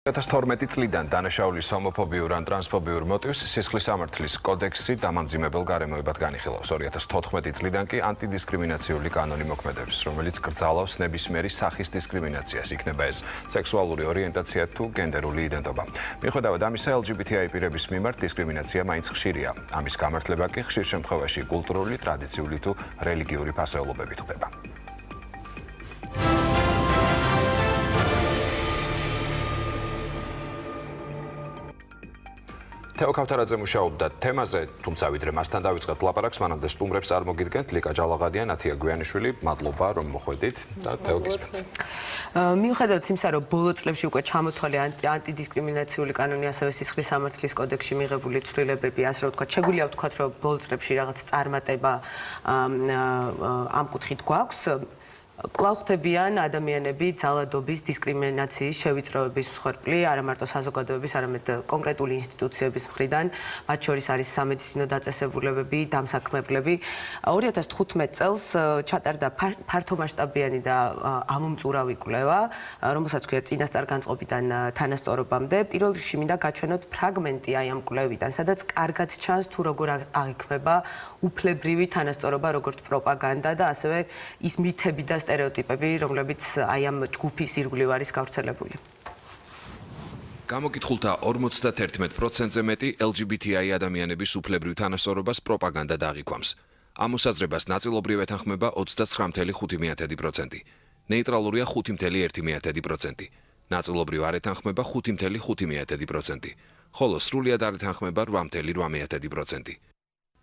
2012 წლიდან დანაშაულის ჰომოფობიურ ან ტრანსფობიურ მოტივს სისხლის სამართლის კოდექსი დამამძიმებელ გარემოებად განიხილავს. 2014 წლიდან კი ანტიდისკრიმინაციული კანონი მოქმედებს, რომელიც კრძალავს ნებისმიერი სახის დისკრიმინაციას, იქნება ეს სექსუალური ორიენტაცია თუ გენდერული იდენტობა. მიუხედავად ამისა, ლგბტი პირების მიმართ დისკრიმინაცია მაინც ხშირია. ამის გამართლება კი ხშირ შემთხვევაში კულტურული, ტრადიციული თუ რელიგიური ფასეულობებით ხდება. თეო ქავთარაძე მუშაობდა თემაზე, თუმცა ვიდრე მასთან დავიწყებთ ლაპარაკს, მანამდე სტუმრებს წარმოგიდგენთ ლიკა ჯალაღადია, ნათია გვიანიშვილი, მადლობა რომ მოხვედით და თეო გისმენთ. მიუხედავად იმისა, რომ ბოლო წლებში უკვე ჩამოთვალე ანტიდისკრიმინაციული კანონი, ასევე სისხლის სამართლის კოდექსში მიღებული ცვლილებები, ასე რომ ვთქვათ, შეგვიძლია ვთქვათ, რომ ბოლო წლებში რაღაც წარმატება ამ კუთხით გვაქვს. კვლავ ხდებიან ადამიანები ძალადობის, დისკრიმინაციის, შევიწროების მსხვერპლი, არა მარტო საზოგადოების, არამედ კონკრეტული ინსტიტუციების მხრიდან, მათ შორის არის სამედიცინო დაწესებულებები, დამსაქმებლები. 2015 წელს ჩატარდა ფართომასშტაბიანი და ამომწურავი კვლევა, რომელსაც ქვია წინასწარ განწყობიდან თანასწორობამდე. პირველ რიგში მინდა გაჩვენოთ ფრაგმენტი აი ამ კვლევიდან, სადაც კარგად ჩანს თუ როგორ აღიქმება უფლებრივი თანასწორობა, როგორც პროპაგანდა და ასევე ის მითები და სტერეოტიპები, რომლებიც აი ამ ჯგუფის ირგვლივ არის გავრცელებული. გამოკითხულთა 51%-ზე მეტი ლგბტი ადამიანების უფლებრივ თანასწორობას პროპაგანდა დაღიქვამს. ამ მოსაზრებას ნაწილობრივ ეთანხმება 29.5%. ნეიტრალურია 5.1%. ნაწილობრივ არ ეთანხმება 5.5%. ხოლო სრულიად არ ეთანხმება 8.8%.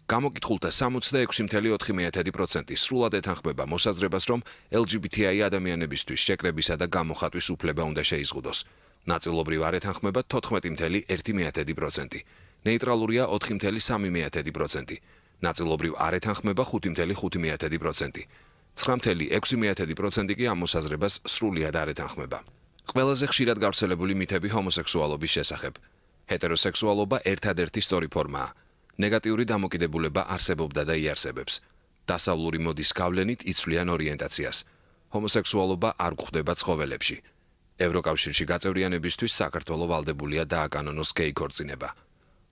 გამოკითხულთა 66.4% სრულად ეთანხმება მოსაზრებას, რომ ლგბტი ადამიანებისთვის შეკრებისა და გამოხატვის უფლება უნდა შეიზღუდოს. ნაწილობრივ არ ეთანხმება 14.1%. ნეიტრალურია 4.3%. ნაწილობრივ არ ეთანხმება 5.5%. 9.6% კი ამ მოსაზრებას სრულად არ ეთანხმება. ყველაზე ხშირად გავრცელებული მითები ჰომოსექსუალობის შესახებ. ჰეტეროსექსუალობა ერთადერთი სწორი ფორმაა. ნეგატიური დამოკიდებულება არსებობდა და იარსებებს. დასავლური მოდის გავლენით იცვლიან ორიენტაციას. ჰომოსექსუალობა არ გვხვდება ცხოველებში. ევროკავშირში გაწევრიანებისთვის საქართველო ვალდებულია დააკანონოს გეი ქორწინება.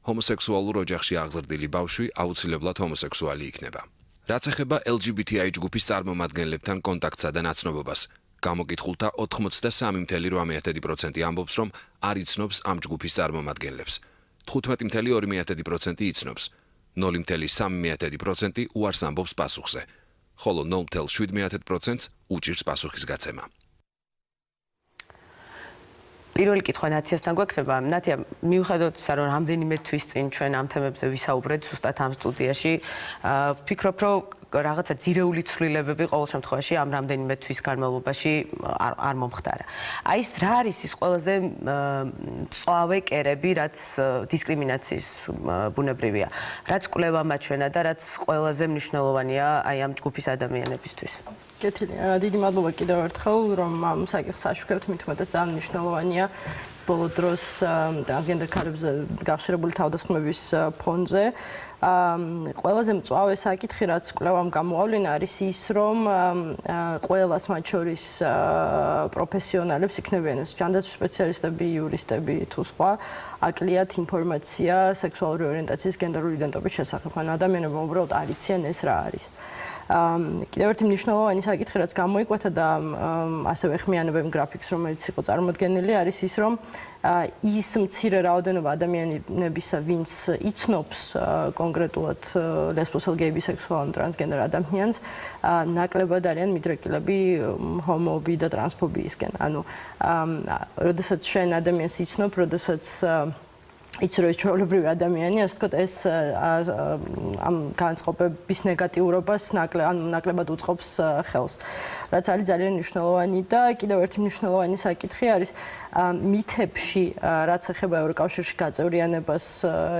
ჰომოსექსუალურ ოჯახში აღზრდილი ბავშვი აუცილებლად ჰომოსექსუალი იქნება. რაც ეხება ლგბტი ჯგუფის წარმომადგენლებთან კონტაქტსა და ნაცნობობას, გამოკითხულთა 83.8% ამბობს, რომ არ იცნობს ამ ჯგუფის წარმომადგენლებს. 15.2% იცნობს, 0.3% უარს ამბობს პასუხზე, ხოლო 0.7%-ს უჭირს პასუხის გაცემა. პირველი კითხვა ნათიასთან გვექნება. ნათია, მიუხედავად ისა, რომ რამდენიმე თვის წინ ჩვენ ამ თემებზე ვისაუბრეთ ზუსტად ამ სტუდიაში, ვფიქრობ, რომ რაღაცა ძირეული ცვლილებები ყოველ შემთხვევაში ამ რამდენიმე თვის განმავლობაში არ მომხდარა. აი ეს რა არის ის ყველაზე მწვავე კერები, რაც დისკრიმინაციის ბუნებრივია, რაც კვლევა მაჩვენა და რაც ყველაზე მნიშვნელოვანია აი ამ ჯგუფის ადამიანებისთვის. კეთილია, დიდი მადლობა კიდევ ერთხელ, რომ ამ საკითხს აშუქებთ, მithumetes ძალიან მნიშვნელოვანია ბოლო დროს ტრანსგენდერ ქალებზე გახშირებული თავდასხმების ფონზე. ყველაზე მწვავე საკითხი, რაც კვლევამ გამოავლინა, არის ის, რომ ყველას, მათ შორის პროფესიონალებს, იქნებიან ეს ჯანდაცვის სპეციალისტები, იურისტები თუ სხვა, აკლიათ ინფორმაცია სექსუალური ორიენტაციის, გენდერული იდენტობის შესახებ. ანუ ადამიანებმა უბრალოდ არ იციან ეს რა არის. კიდევ ერთი მნიშვნელოვანი საკითხი, რაც გამოიკვეთა და ასევე ხმიანებენ გრაფიკს, რომელიც იყო წარმოდგენილი, არის ის, რომ ის მცირე რაოდენობა ადამიანებისა, ვინც იცნობს კონკრეტულად ლესბოსელ, გეი, ბისექსუალ, ტრანსგენდერ ადამიანს, ნაკლებად არიან მიდრეკილები ჰომოები და ტრანსფობიისკენ. ანუ, როდესაც შენ ადამიანს იცნობ, როდესაც იცი რომ ეს ჩვეულებრივი ადამიანი, ასე ვთქვათ, ეს ამ განწყობების ნეგატიურობას ნაკლებად უწყობს ხელს. რაც არის ძალიან მნიშვნელოვანი და კიდევ ერთი მნიშვნელოვანი საკითხი არის მითებში, რაც ეხება ევროკავშირში გაწევრიანებას,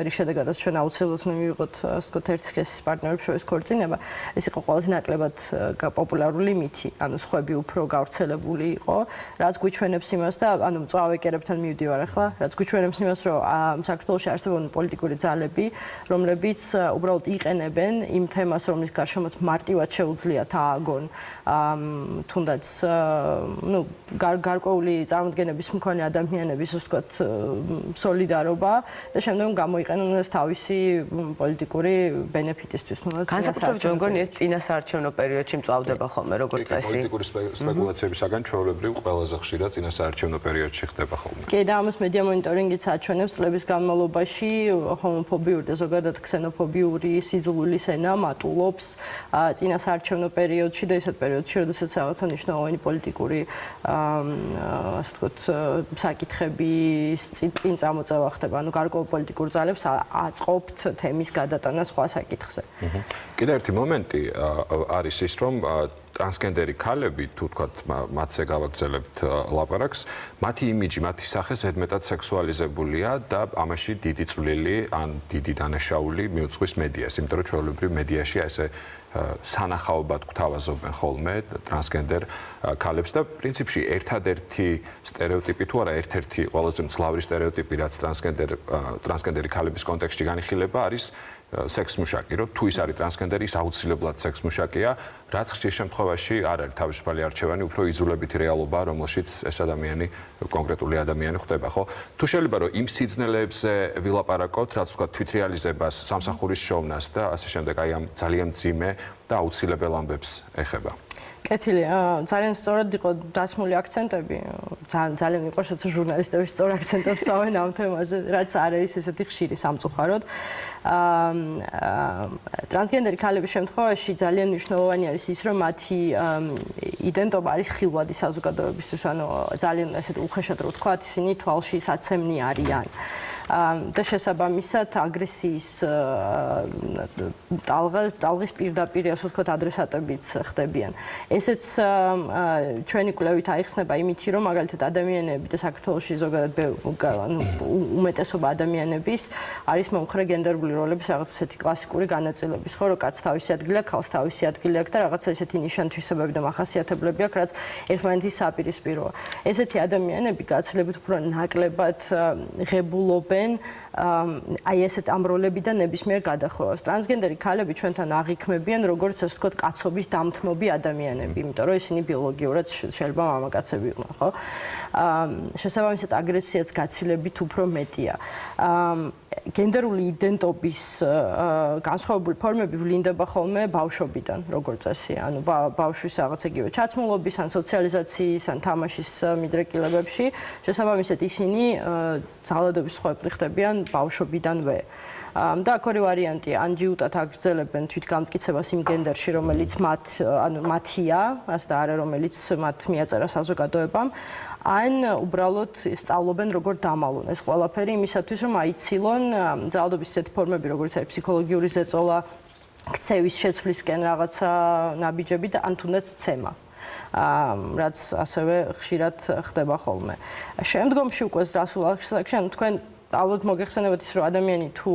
რის შედეგადაც ჩვენ აუცილებლად მივიღოთ, ასე ვთქვათ, ერთი სქესის პარტნიორებს შორის ქორწინება, ეს იყო ყველაზე ნაკლებად პოპულარული მითი, ანუ სხვები უფრო გავრცელებული იყო, რაც გვიჩვენებს იმას და ანუ მწვავე კერებთან მივდივარ ახლა, რაც გვიჩვენებს იმას, რომ საქართველოში არსებობენ პოლიტიკური ძალები, რომლებიც უბრალოდ იყენებენ იმ თემას, რომლის გარშემოც მარტივად შეუძლიათ ააგონ თუნდაც გარკვეული წარმოდგენების მქონე ადამიანების, ასე ვთქვათ, სოლიდარობა და შემდგომ გამოიყენონ ეს თავისი პოლიტიკური ბენეფიტისთვის. განსაკუთრებით მე მგონი ეს წინასაარჩევნო პერიოდში მწვავდება ხოლმე როგორც წესი. პოლიტიკური სპეკულაციებისაგან ჩვეულებრივ ყველაზე ხშირად წინასაარჩევნო პერიოდში ხდება ხოლმე. კი და ამას მედია მონიტორინგიც აჩვენებს წლების განმავლობაში ჰომოფობიური და ზოგადად ქსენოფობიური სიძულვილის ენა მატულობს წინასაარჩევნო პერიოდში და ისეთ პერიოდში, როდესაც რაღაცა მნიშვნელოვანი პოლიტიკური ასე ვთქვათ საკითხების წინ წამოწევა ხდება. ანუ გარკვეულ პოლიტიკურ ძალებს აწყობთ თემის გადატანა სხვა საკითხზე. კიდევ ერთი მომენტი არის ის, რომ ტრანსგენდერი ქალები, თუ თქვათ, მათზე გავაგრძელებთ ლაპარაკს, მათი იმიჯი, მათი სახე ზედმეტად სექსუალიზებულია და ამაში დიდი წვლილი ან დიდი დანაშაული მიუძღვის მედიას, იმიტომ რომ ჩვეულებრივ მედიაში ესე სანახაობად გვთავაზობენ ხოლმე ტრანსგენდერ ქალებს და პრინციპში ერთადერთი სტერეოტიპი თუ არა ერთ-ერთი ყველაზე მძლავრი სტერეოტიპი რაც ტრანსგენდერი ქალების კონტექსტში განიხილება არის სექსმუშაკი, რომ თუ ის არის ტრანსგენდერი, ის აუცილებლად სექსმუშაკია, რაც ხშირ შემთხვევაში არ არის თავისუფალი არჩევანი, უფრო იძულებითი რეალობაა, რომელშიც ეს ადამიანი, კონკრეტული ადამიანი ხდება, ხო? თუ შეიძლება რომ იმ სიძნელეებზე ვილაპარაკოთ, რაც ვთქვათ, თვითრეალიზებას, სამსახურის შოვნას და ასე შემდეგ, აი ამ ძალიან მძიმე და აუცილებელ ამბებს ეხება. კეთილი, ძალიან სწორად იყო დასმული აქცენტები. ძალიან მიყვარს, როცა ჟურნალისტები სწორ აქცენტებს ვსვამენ ამ თემაზე, რაც არ არის ესეთი ხშირი სამწუხაროდ. ტრანსგენდერი ქალების შემთხვევაში ძალიან მნიშვნელოვანი არის ის, რომ მათი იდენტობა არის ხილვადი საზოგადოებისთვის, ანუ ძალიან ესეთ უხეშად რო ვთქვათ, ისინი თვალში საცემნი არიან. და შესაბამისად აგრესიის ტალღის პირდაპირ ასე ვთქვათ ადრესატებიც ხდებიან. ესეც ჩვენი კვლევით აიხსნება იმითი, რომ მაგალითად ადამიანები და საქართველოში ზოგადად უმეტესობა ადამიანების არის მომხრე გენდერული როლების რაღაც ესეთი კლასიკური განაწილების, ხო, რომ კაცს თავისი ადგილი აქვს, ქალს თავისი ადგილი აქვს და რაღაცა ესეთი ნიშან-თვისებები და მახასიათებლები აქვს, რაც ერთმანეთის საპირისპიროა. ესეთი ადამიანები გაცილებით უფრო ნაკლებად ღებულობენ აი ესეთ ამ როლებიდან ნებისმიერ გადახვევას. ტრანსგენდერი ქალები ჩვენთან აღიქმებიან როგორც ასე ვთქვათ კაცობის დამთმობი ადამიანები, იმიტომ რომ ისინი ბიოლოგიურად შეიძლება მამაკაცები იყვნენ, ხო? შესაბამისად აგრესიაც გაცილებით უფრო მეტია. გენდერული იდენტობის განსხვავებული ფორმები ვლინდება ხოლმე ბავშვობიდან, როგორც წესი, ანუ ბავშვის რაღაც იგივე ჩაცმულობის, ან სოციალიზაციის, ან თამაშის მიდრეკილებებში, შესაბამისად ისინი ძალადობის სხვაებრი ხდებიან ბავშვობიდანვე. და აქ ორი ვარიანტია, ან ჯიუტად აგრძელებენ თვითგამტკიცებას იმ გენდერში, რომელიც მათია, ასე და არა რომელიც მათ მიაწერა საზოგადოებამ, ან უბრალოდ სწავლობენ როგორ დამალონ ეს ყველაფერი იმისათვის, რომ აიცილონ ძალადობის ესეთი ფორმები, როგორც არის ფსიქოლოგიური ზეწოლა, ქცევის შეცვლისკენ რაღაცა ნაბიჯები და ან თუნდაც ცემა. რაც ასევე ხშირად ხდება ხოლმე. შემდგომში უკვე რასულ აქში, ანუ თქვენ ალბათ მოგეხსენებათ ის, რომ ადამიანი თუ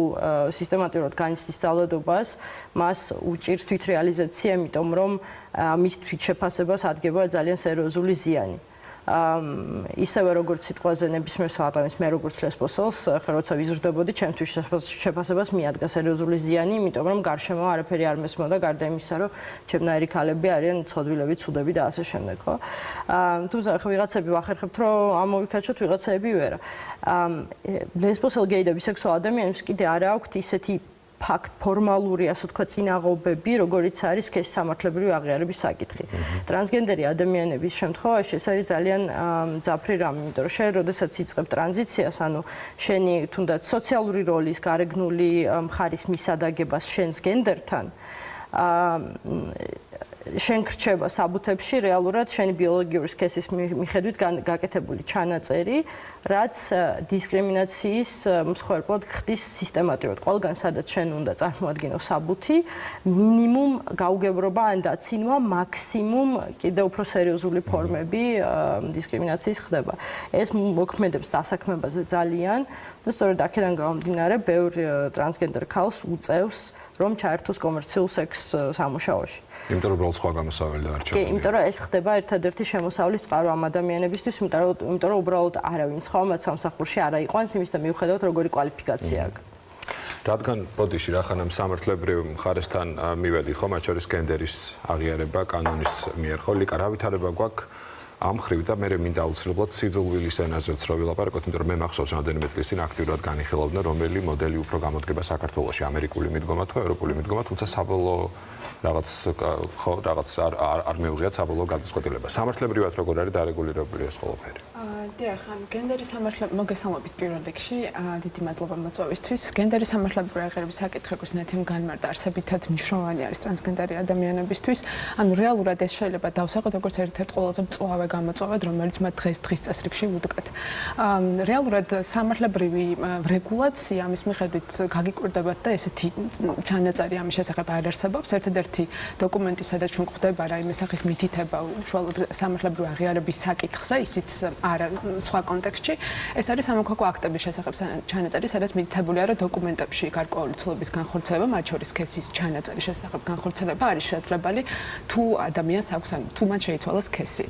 სისტემატურად განიცდის ძალადობას, მას უჭირს თვითრეალიზაცია, იმიტომ რომ მის თვითშეფასებას ადგება ძალიან სერიოზული ზიანი. ისევე როგორც სიტყვაზე ნებისმიერ საადამის მე როგორც ლესბოსელს, ხა როცა ვიზრდებოდი, ჩემთვის შეფასებას მიადგა სერიოზული ზიანი, იმიტომ რომ გარშემო არაფერი არ მესმოდა, გარდა იმისა, რომ ჩემნაირი ქალები არიან ცოდვილები, ცუდები და ასე შემდეგ, ხო? თუმცა ხა ვიღაცები ვახერხებთ, რომ ამოვიქაჩოთ, ვიღაცები ვერა. ლესბოსელ, გეი და ბისექსუალ ადამიანებს კიდე არ აქვთ ისეთი ფორმალური, ასე ვთქვათ, წინაღობები, როგორიც არის სქესის სამართლებრივი აღიარების საკითხი. ტრანსგენდერი ადამიანების შემთხვევაში ეს არის ძალიან მძაფრი რამ, იმიტომ რომ შენ როდესაც იწყებ ტრანზიციას, ანუ შენი თუნდაც სოციალური როლის, გარეგნული მხარის მისადაგებას შენს გენდერთან, შენ გრჩება საბუთებში რეალურად შენი ბიოლოგიური სქესის მიხედვით გაკეთებული ჩანაწერი, რაც დისკრიმინაციის მსხვერპლად ხდის სისტემატურად. ყველგან სადაც შენ უნდა წარმოადგინო საბუთი, მინიმუმ გაუგებრობა ან დაცინვა, მაქსიმუმ კიდევ უფრო სერიოზული ფორმები დისკრიმინაციის ხდება. ეს მოქმედებს დასაქმებაზე ძალიან და სწორედ აქედან გამომდინარე, ბევრ ტრანსგენდერ ქალს უწევს რომ ჩაერთოს კომერციულ სექს სამუშაოში. იმიტომ რომ უბრალოდ სხვა გამოსავალი დაარჩეული. კი, იმიტომ რომ ეს ხდება ერთადერთი შემოსავლის წყარო ამ ადამიანებისთვის, იმიტომ რომ უბრალოდ არავინ სხვა მათ სამსახურში არ აიყვანს იმის და მიუხედავად როგორი კვალიფიკაცია აქვს. რადგან ბოდიში რახანამ სამართლებრივ მხარესთან მივედით ხო, მათ შორის გენდერის აღიარება კანონის მიერ ხო, ლიკა რა ვითარება გვაქვს ამ ხრივ და მე მინდა აუცილებლად სიძულვილის ენაზეც რა ვილაპარაკოთ, იმიტომ რომ მე მახსოვს რამდენიმე წლის წინ აქტიურად განიხილავდნენ რომელი მოდელი უფრო გამოდგება საქართველოში, ამერიკული მიდგომა თუ ევროპული მიდგომა, თუმცა საბოლოო რაღაც ხო, რაღაც არ მეუღიათ საბოლოო გადაწყვეტილება. სამართლებრივად როგორ არის დარეგულირებული ეს ყველაფერი? დიახ, გენდერის სამართლებრივი მოგესალმებით პირველ რიგში, დიდი მადლობა მოწვევისთვის. გენდერის სამართლებრივი აღიარების საკითხების ნათემ განმარტა არსებითად მნიშვნელოვანი არის ტრანსგენდერი ადამიანებისთვის. ანუ რეალურად ეს შეიძლება დავსახოთ როგორც ერთ-ერთ ყველაზე მწვავე გამოწვევად, რომელიც მათ დღის წესრიგში უდგათ. რეალურად სამართლებრივი რეგულაცია ამის მიხედვით გაგიკვირდებათ და ესეთი ჩანაწერი ამის შესახებ არ არსებობს. ერთადერთი დოკუმენტი, სადაც ჩვენ გვხვდება რაიმე სახის მითითება უშუალოდ სამართლებრივი აღიარების საკითხზე, ისიც არა სხვა კონტექსტში, ეს არის სამოქალაქო აქტების შესახებ ჩანაწერი, სადაც მითითებულია, რომ დოკუმენტებში გარკვეული ცვლილების განხორციელება, მათ შორის სქესის ჩანაწერის შესახებ განხორციელება არის შესაძლებელი, თუ ადამიანს აქვს, ანუ თუ მან შეიცვალა სქესი.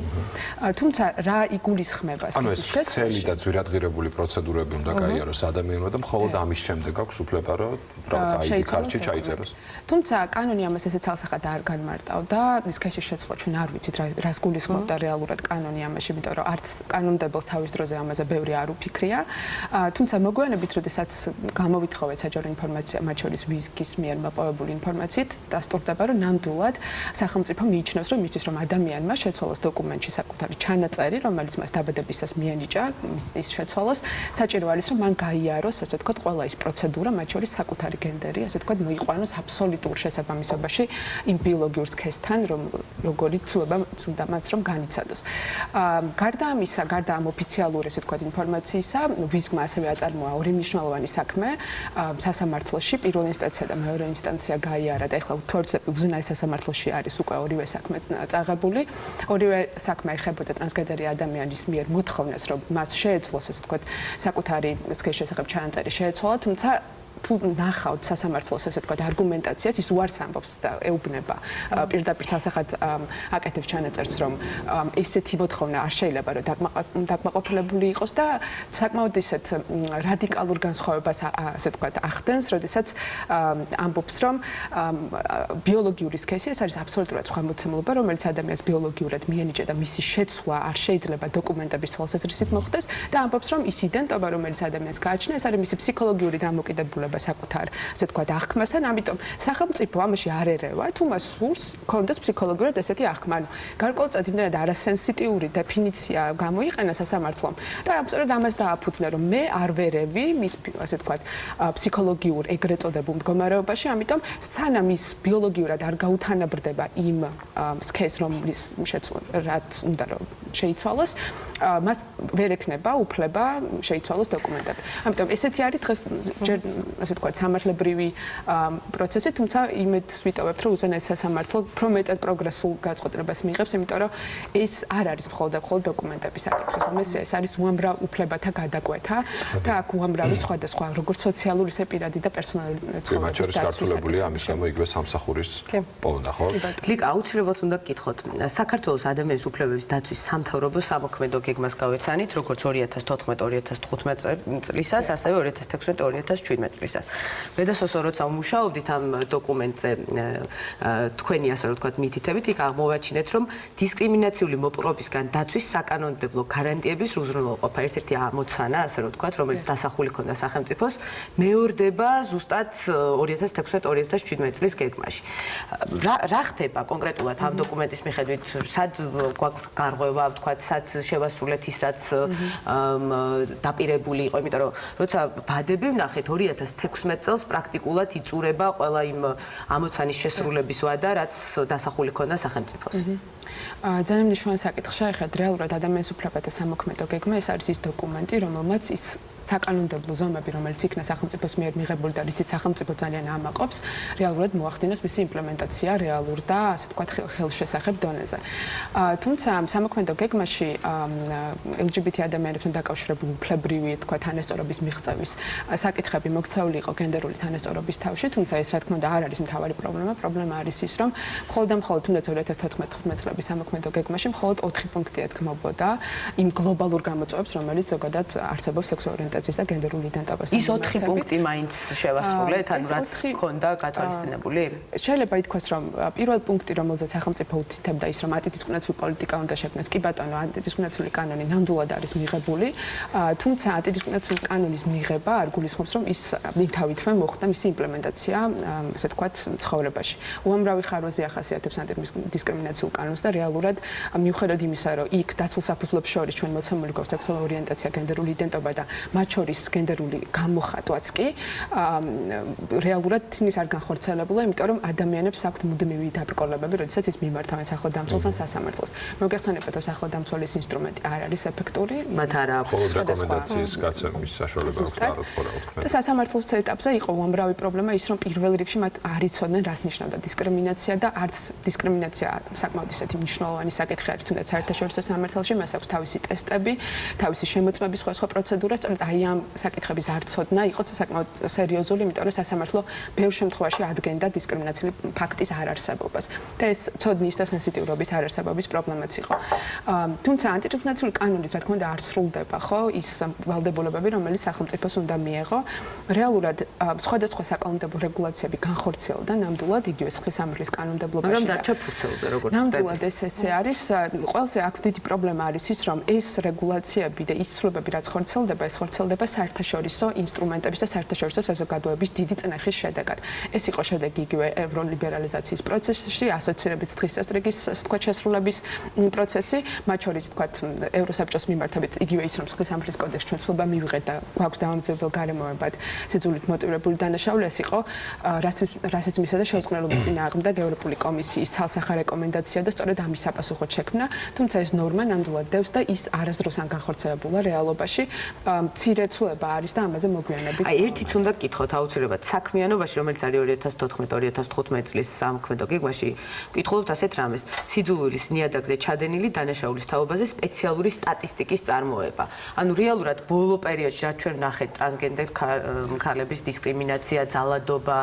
თუმცა რა იგულისხმება სქესის შესახებ? ანუ ეს ცელი და ძვირადღირებული პროცედურები უნდა გაიაროს ადამიანმა და მხოლოდ ამის შემდეგ აქვს უფლება, რომ რაღაც ID კარტში ჩაიწეროს. თუმცა კანონი ამას ესე ცალსახად არ განმარტავდა, სქესის შეცვლა ჩვენ არ ვიცით რას გულისხმობდა რეალურად კანონი ამაში, იმიტომ რომ არც კანონმდებელს თავის დროზე ამაზე ბევრი არ უფიქრია. თუმცა მოგვიანებით, როდესაც გამოვითხოვეთ საჯარო ინფორმაცია, მათ შორის ვიზგის მიერ მოპოვებული ინფორმაციით, დასტურდება, რომ ნამდვილად სახელმწიფო მიიჩნევს, რომ მისთვის რომ ადამიანმა შეცვალოს დოკუმენტში საკუთარი ჩანაწერი, რომელიც მას დაბადებისას მიენიჭა, ის შეცვალოს, საჭირო არის, რომ მან გაიაროს, ასე ვთქვათ, ყველა ის პროცედურა, მათ შორის საკუთარი გენდერი, ასე ვთქვათ, მოიყვანოს აბსოლუტურ შესაბამისობაში იმ ბიოლოგიურ სქესთან, როგორი ცვლილება უნდა მას რომ განიცადოს. გარდა ამისა, გარდა ამ ოფიციალური, ასე ვთქვათ, ინფორმაციისა, ვიზგმა ასევე აწარმოა ორი მნიშვნელოვანი საქმე სასამართლოში, პირველი ინსტანცია და მეორე ინსტანცია გაიარა და ეხლა თორცები უზენაეს სასამართლოში არის უკვე ორივე საქმე წაღებული. ორივე საქმე ეხებოდა ტრანსგენდერი ადამიანის მიერ მოთხოვნას, რომ მას შეეძლოს, ასე ვთქვათ, საკუთარი სქესის შესახებ ჩანაწერი შეეცვალა, თუმცა თუ ნახავთ სასამართლოს, ასე ვთქვათ, არგუმენტაციას, ის უარს ამბობს და ეუბნება პირდაპირ ცალსახად აკეთებს ჩანაწერს, რომ ესეთი მოთხოვნა არ შეიძლება, რომ დაკმაყოფილებული იყოს და საკმაოდ ისეთ რადიკალურ განსხვავებას, ასე ვთქვათ, ახდენს, როდესაც ამბობს, რომ ბიოლოგიური სქესი ეს არის აბსოლუტურად სხვა მოცემულობა, რომელიც ადამიანს ბიოლოგიურად მიენიჭა და მისი შეცვლა არ შეიძლება დოკუმენტების თვალსაზრისით მოხდეს და ამბობს, რომ ის იდენტობა, რომელიც ადამიანს გააჩნია, ეს არის მისი ფსიქოლოგიური დამოკიდებულება საკუთარ, ასე ვთქვათ, აღქმასთან, ამიტომ სახელმწიფო ამაში არ ერევა, თუ მას სურს კონდეს ფსიქოლოგიურად ესეთი აღქმა. ანუ გარკვეულწილად იმდენად არასენსიტიური დეფინიცია გამოიყენა სასამართლომ და აბსოლუტურად ამას დააფუძნა, რომ მე არ ვერევი მის, ასე ვთქვათ, ფსიქოლოგიურ ეგრეთ წოდებულ მდგომარეობაში, ამიტომ სანამ ის ბიოლოგიურად არ გაუთანაბრდება იმ სქესს, რომლის შეცვლა რაც უნდა რომ შეიცვალოს, მას ვერ ექნება უფლება შეიცვალოს დოკუმენტები. ამიტომ ესეთი არის დღეს ასე ვთქვათ, სამართლებრივი პროცესი, თუმცა იმედს ვიტოვებთ, რომ უზენაეს სასამართლო უფრო მეტად პროგრესულ გაწყვეტილებას მიიღებს, იმიტომ რომ ეს არ არის მხოლოდ დოკუმენტების საკითხი, ხოლმე ეს არის უამრავ უფლებათა გადაკვეთა და აქ უამრავი სხვადასხვა, როგორც სოციალური, ისე პირადი და პერსონალური ცხოვრების დაცვის. გართულებულია ამის გამო იგივე სამსახურის პოვნა, ხო? ლიკა, აუცილებლად უნდა გკითხოთ. საქართველოს ადამიანის უფლებების დაცვის სამთავრობო სამოქმედო გეგმას გავეცანით, როგორც 2014-2015 წლისას, ასევე 2016-2017 წლისას. მე და სოსო როცა ვმუშაობდით ამ დოკუმენტზე, თქვენი ასე რომ ვთქვათ მითითებით, იქ აღმოვაჩინეთ, რომ დისკრიმინაციული მოპყრობისგან დაცვის საკანონმდებლო გარანტიების უზრუნველყოფა, ერთ-ერთი ამოცანა, ასე რომ ვთქვათ, რომელიც დასახული ქონდა სახელმწიფოს, მეორდება ზუსტად 2016-2017 წლის გეგმაში. რა ხდება კონკრეტულად ამ დოკუმენტის მიხედვით, სად გვაქვს გარღვევა, ვთქვათ, სად შევასრულეთ ის, რაც დაპირებული იყო, იმიტომ რომ როცა ვადები ვნახეთ 2016 წელს პრაქტიკულად იწურება ყველა იმ ამოცანის შესრულების ვადა, რაც დასახული ქონდა სახელმწიფოს. ძალიან მნიშვნელოვანი საკითხი შეეხეთ რეალურად ადამიანის უფლებათა სამოქმედო გეგმა ეს არის ის დოკუმენტი, რომელმაც ის საკანონმდებლო ზომები, რომელიც იქნა სახელმწიფოს მიერ მიღებული და რითიც სახელმწიფო ძალიან ამაყობს, რეალურად მოახდინოს მისი იმპლემენტაცია რეალურ და ასე ვთქვათ ხელშესახებ დონეზე. თუმცა სამოქმედო გეგმაში ლგბტი ადამიანებთან დაკავშირებული უფლებრივი თქვა თანასწორობის მიღწევის საკითხები მოქცეული იყო გენდერული თანასწორობის თავში, თუმცა ეს რა თქმა უნდა არ არის მთავარი პრობლემა. პრობლემა არის ის, რომ მხოლოდ და მხოლოდ თუნდაც 2014-15 წლების სამოქმედო გეგმაში მხოლოდ 4 პუნქტი ეთქმობოდა იმ გლობალურ გამოწვევებს, რომელიც ზოგადად არსებობს სექსუალური ორიენტაციის და გენდერული იდენტობასთან. ის 4 პუნქტი მაინც შევასრულეთ, ანუ რაც ქონდა გათვალისწინებული? შეიძლება ითქვას, რომ პირველ პუნქტი, რომელზეც სახელმწიფო უთითებდა ის, რომ ანტიდისკრიმინაციული პოლიტიკა უნდა შექმნას, კი ბატონო, ანტიდისკრიმინაციული კანონი ნამდვილად არის მიღებული, თუმცა ანტიდისკრიმინაციული კანონის მიღება არ გულისხმობს, რომ ის იმთავითვე მოხდა მისი იმპლემენტაცია, ასე ვთქვათ, ცხოვრებაში. უამრავი ხარვაზე ახასიათებს ანტიდისკრიმინაციულ კანონს და რეალურად მიუხედავად იმისა, რომ იქ დაცულ საფუძვლებს შორის ჩვენ მოცემული გვაქვს სექსუალური ორიენტაცია, გენდერული იდენტობა და მათ შორის გენდერული გამოხატვაც კი რეალურად თითქმის არ განხორციელებულა, იმიტომ რომ ადამიანებს აქვთ მუდმივი დაბრკოლებები, როდესაც ის მიმართავენ სახელდამცველს ან სასამართლოს. მოგეხსენებათ, რომ სახელდამცველის ინსტრუმენტი არ არის ეფექტური, მათ არ აქვს მხოლოდ რეკომენდაციის გაცემის საშუალება აქვს და და სასამართლოს ეტაპზე იყო უამრავი პრობლემა ის, რომ პირველ რიგში მათ არ იცოდნენ, რას ნიშნავდა დისკრიმინაცია და არც დისკრიმინაცია საკმაოდ ისეთი მნიშვნელოვანი საკითხი არის, თუნდაც საერთაშორისო სამართალში მას აქვს თავისი ტესტები, თავისი შემოწმების სხვა პროცედურა, სწორედ აი ამ საკითხების არ ცოდნა იყო საკმაოდ სერიოზული, იმიტომ რომ სასამართლო ბევრ შემთხვევაში ადგენდა დისკრიმინაციული ფაქტის არარსებობას და ეს ცოდნის და სენსიტიურობის არარსებობის პრობლემაც იყო. თუმცა ანტიდისკრიმინაციული კანონით, რა თქმა უნდა, არ სრულდება, ხო, ის ვალდებულებები, რომელიც სახელმწიფოს უნდა მიეღო. რეალურად სხვადასხვა საკანონმდებლო რეგულაციები განხორციელდა ნამდვილად იგივე სხლის სამართლის კანონმდებლობაში. მაგრამ დარჩა ფურცელზე, როგორც ნამდვილად ესე არის. ყველაზე აქ დიდი პრობლემა არის ის, რომ ეს რეგულაციები და ის სრულებები, რაც ხორციელდება, ეს ხორციელდება საერთაშორისო ინსტრუმენტების და საერთაშორისო საზოგადოების დიდი წნეხის შედეგად. ეს იყო შედეგი იგივე ევროლიბერალიზაციის პროცესში, ასოცირების დღისასწრების, ასე ვთქვათ, შესრულების პროცესი, მათ შორის ვთქვათ, ევროსაბჭოს მიმართებით იგივე ის, რომ სხლის სამართლის კოდექსში ჩვენ ცვლილება მივიღეთ და გვაქვს დამამძიმებელ გარემოებად სიძულით მოტივირებული დანაშაული, ეს იყო რასიზმისა და შეუწყნელობის წინააღმდეგ ევროპული კომისიის ცალსახა რეკომენდაცია და სწორედ ამის საპასუხოდ შექმნა, თუმცა ეს ნორმა ნამდვილად დევს და ის არასდროს არ განხორციელებულა რეალობაში. მცირე ცვლილება არის და ამაზე მოგვიანებით. აი, ერთიც უნდა გკითხოთ აუცილებლად საქმიანობაში, რომელიც არის 2014-2015 წლის სამოქმედო გეგმაში, ვკითხულობთ ასეთ რამეს: სიძულვილის ნიადაგზე ჩადენილი დანაშაულის თაობაზე სპეციალური სტატისტიკის წარმოება. ანუ რეალურად ბოლო პერიოდში, რაც ჩვენ ვნახეთ, ტრანსგენდერ ქალების დისკრიმინაცია, ძალადობა,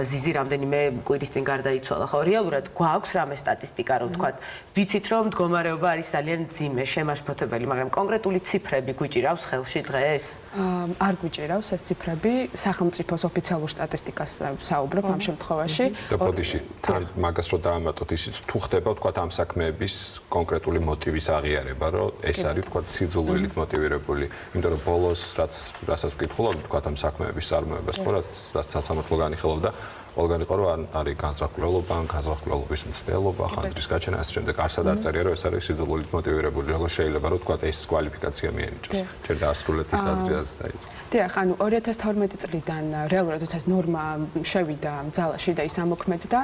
ზიზი რამდენიმე კვირის წინ გარდაიცვალა, ხო? რეალურად გვაქვს რამე სტატისტიკა, რომ ვთქვათ, ვიცით, რომ მდგომარეობა არის ძალიან ძიმე, შემაშფოთებელი, მაგრამ კონკრეტული ციფრები გვიჭირავს ხელში დღეს? არ გვიჭირავს ეს ციფრები, სახელმწიფოს ოფიციალურ სტატისტიკას საუბრობ ამ შემთხვევაში. და ბოდიში მაგას რო დაამატოთ, ისიც თუ ხდება ვთქვათ ამ საქმეების კონკრეტული მოტივის აღიარება, რომ ეს არის ვთქვათ სიძულვილით მოტივირებული, იმიტომ რომ ბოლოს რასაც ვკითხულობ ვთქვათ ამ საქმეების წარმოებას, ხო, რაც სასამართლო განიხილავდა, ყველგან იყო რომ არის განზრახულობა, განზრახულობის მცდელობა, ხანძრის გაჩენა, ასე შემდეგ. არსად არ წერია, რომ ეს არის სიძულვილით მოტივირებული, როგორ შეიძლება რომ ვთქვათ ეს კვალიფიკაცია მიენიჭოს. ჯერ დაასრულეთ ის აზრიაზ დაიწყო. დიახ, ანუ 2012 წლიდან რეალურად ეს ნორმა შევიდა ძალაში და ის ამოქმედდა,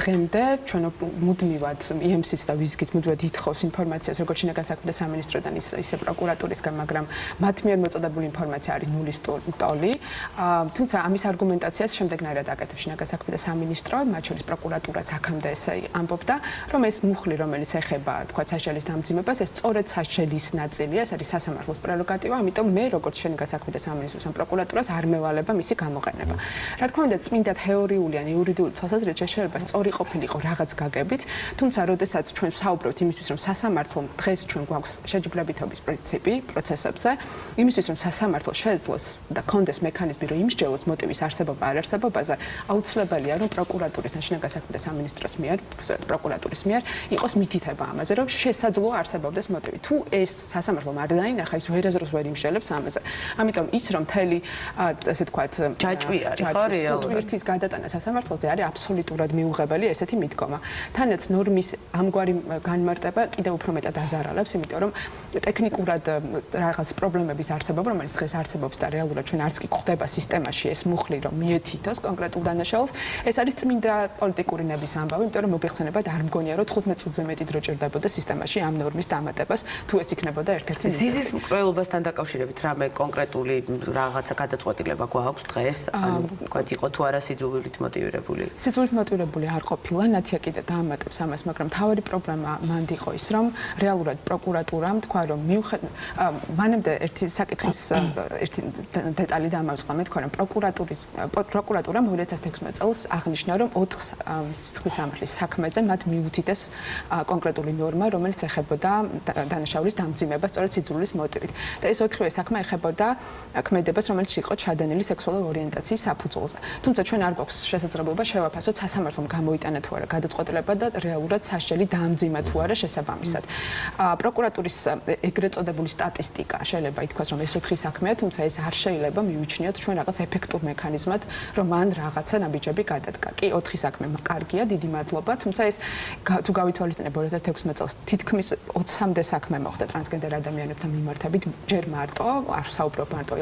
დღემდე ჩვენ მუდმივად EMC-ს და ვიზგიც მუდმივად ითხოვს ინფორმაციას, როგორც შინაგან საქმეთა სამინისტროდან ისე პროკურატურისგან, მაგრამ მათ მიერ მოწოდებული ინფორმაცია არის ნულის ტოლი. თუმცა ამის არგუმენტაციას შემდეგნაირად აკეთებს შინაგან საქმეთა სამინისტრო, მათ შორის პროკურატურაც აქამდე ესე ამბობდა, რომ ეს მუხლი, რომელიც ეხება, თქვა, სასჯელის დამძიმებას, ეს სწორედ სასჯელის ნაწილია, ეს არის სასამართლოს პრეროგატივა, ამიტომ მე როგორც შინაგან საქმეთა სამინისტროს ან პროკურატურას არ მევალება მისი გამოყენება. რა თქმა უნდა, წმინდა თეორიული ან იურიდიული თვალსაზრისით შეიძლება სწორი ყოფილიყო რაღაც გაგებით, თუმცა როდესაც ჩვენ ვსაუბრობთ იმისთვის, რომ სასამართლომ დღეს ჩვენ გვაქვს შეჯიბრებითობის პრინციპი პროცესებზე, იმისთვის, რომ სასამართლო შეეძლოს და კონდეს მექანიზმი, რომ იმსჯელოს მოტივის არსებობა არ არსებობაზე, აუცილებელია, რომ პროკურატურის ან შინაგან საქმეთა სამინისტროს მიერ, პროკურატურის მიერ იყოს მითითება ამაზე, რომ შესაძლოა არსებობდეს მოტივი. თუ ეს სასამართლომ არ დაინახა, ის ვერასდროს ვერ იმსჯელებს ამაზე. ამიტომ ის რომ მთელი ასე ვთქვათ ჯაჭვი არის, ხო, რეალურად. ტვირთის გადატანა სასამართლოზე არის აბსოლუტურად მიუღებელი ესეთი მიდგომა. თანაც ნორმის ამგვარი განმარტება კიდევ უფრო მეტად აზარალებს, იმიტომ რომ ტექნიკურად რაღაც პრობლემების არსებობა, რომელიც დღეს არსებობს და რეალურად ჩვენ არც კი გვხდება სისტემაში ეს მუხლი, რომ მიეთითოს კონკრეტულ დანაშაულს, ეს არის წმინდა პოლიტიკური ნების ამბავი, იმიტომ რომ მოგეხსენებათ არ მგონია რომ 15 წუთზე მეტი დრო ჭირდებოდა სისტემაში ამ ნორმის დამატებას, თუ ეს იქნებოდა ერთ-ერთი ზიზის მკვლელობასთან დაკავშირებით რამე კონკრეტული რაღაცა გადაწყვეტილება გვაქვს დღეს, ანუ თქვათ იყო თუ არა სიძულვილით მოტივირებული. სიძულვილით მოტივირებული არ ყოფილა, ნათია კიდე დაამატებს ამას, მაგრამ თავარი პრობლემა მანდ იყო ის, რომ რეალურად პროკურატურამ თქვა, რომ მანამდე ერთი საკითხის ერთი დეტალი დამავწყდა, თქვა, რომ პროკურატურამ 2016 წელს აღნიშნა, რომ 4 სიცხლის სამართლის საქმეზე მათ მიუთითეს კონკრეტული ნორმა, რომელიც ეხებოდა დანაშაულის დამძიმებას სწორედ სიძულვილის მოტივით. და ეს 4-ვე საქმე ეხებოდა ქმედებას, რომელიც იყო ჩადენილი სექსუალური ორიენტაციის საფუძველზე. თუმცა ჩვენ არ გვაქვს შესაძლებლობა შევაფასოთ სასამართლომ გამოიტანა თუ არა გადაწყვეტილება და რეალურად სასჯელი დაამძიმა თუ არა შესაბამისად. პროკურატურის ეგრეთ წოდებული სტატისტიკა შეიძლება ითქვას, რომ ეს 4 საქმეა, თუმცა ეს არ შეიძლება მივიჩნიოთ ჩვენ რაღაც ეფექტურ მექანიზმად, რომ მან რაღაცა ნაბიჯები გადადგა. კი, 4 საქმე კარგია, დიდი მადლობა, თუმცა ეს თუ გავითვალისწინებ 2016 წელს თითქმის 20-მდე საქმე მოხდა ტრანსგენდერ ადამიანებთან მიმართებით, ჯერ მარტო, არ საუბრობ მარტო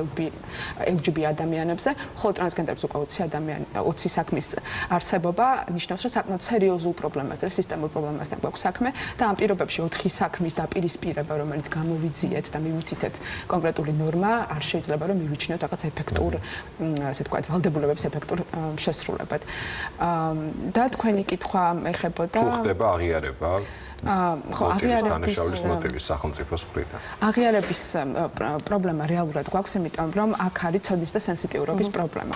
LGBT ადამიანებზე, ხოლო ტრანსგენდერებს უკვე 20 საქმის არსებობა ნიშნავს, რომ საკმაოდ სერიოზულ პრობლემასთან, სისტემურ პრობლემასთან გვაქვს საქმე და ამ პირობებში 4 საქმის დაპირისპირება, რომელიც გამოვიძიეთ და მივუთითეთ კონკრეტული ნორმა, არ შეიძლება რომ მივიჩნიოთ რაღაც ეფექტურ, ასე ვთქვათ, ვალდებულებებს ეფექტურ შესრულებად. და თქვენი კითხვა ეხებოდა თუ ხდება აღიარება ხო, დანაშაულის მოტივის სახელმწიფოს მხრიდან. აღიარების პრობლემა რეალურად გვაქვს, იმიტომ რომ აქ არის ცოდნის და სენსიტიურობის პრობლემა.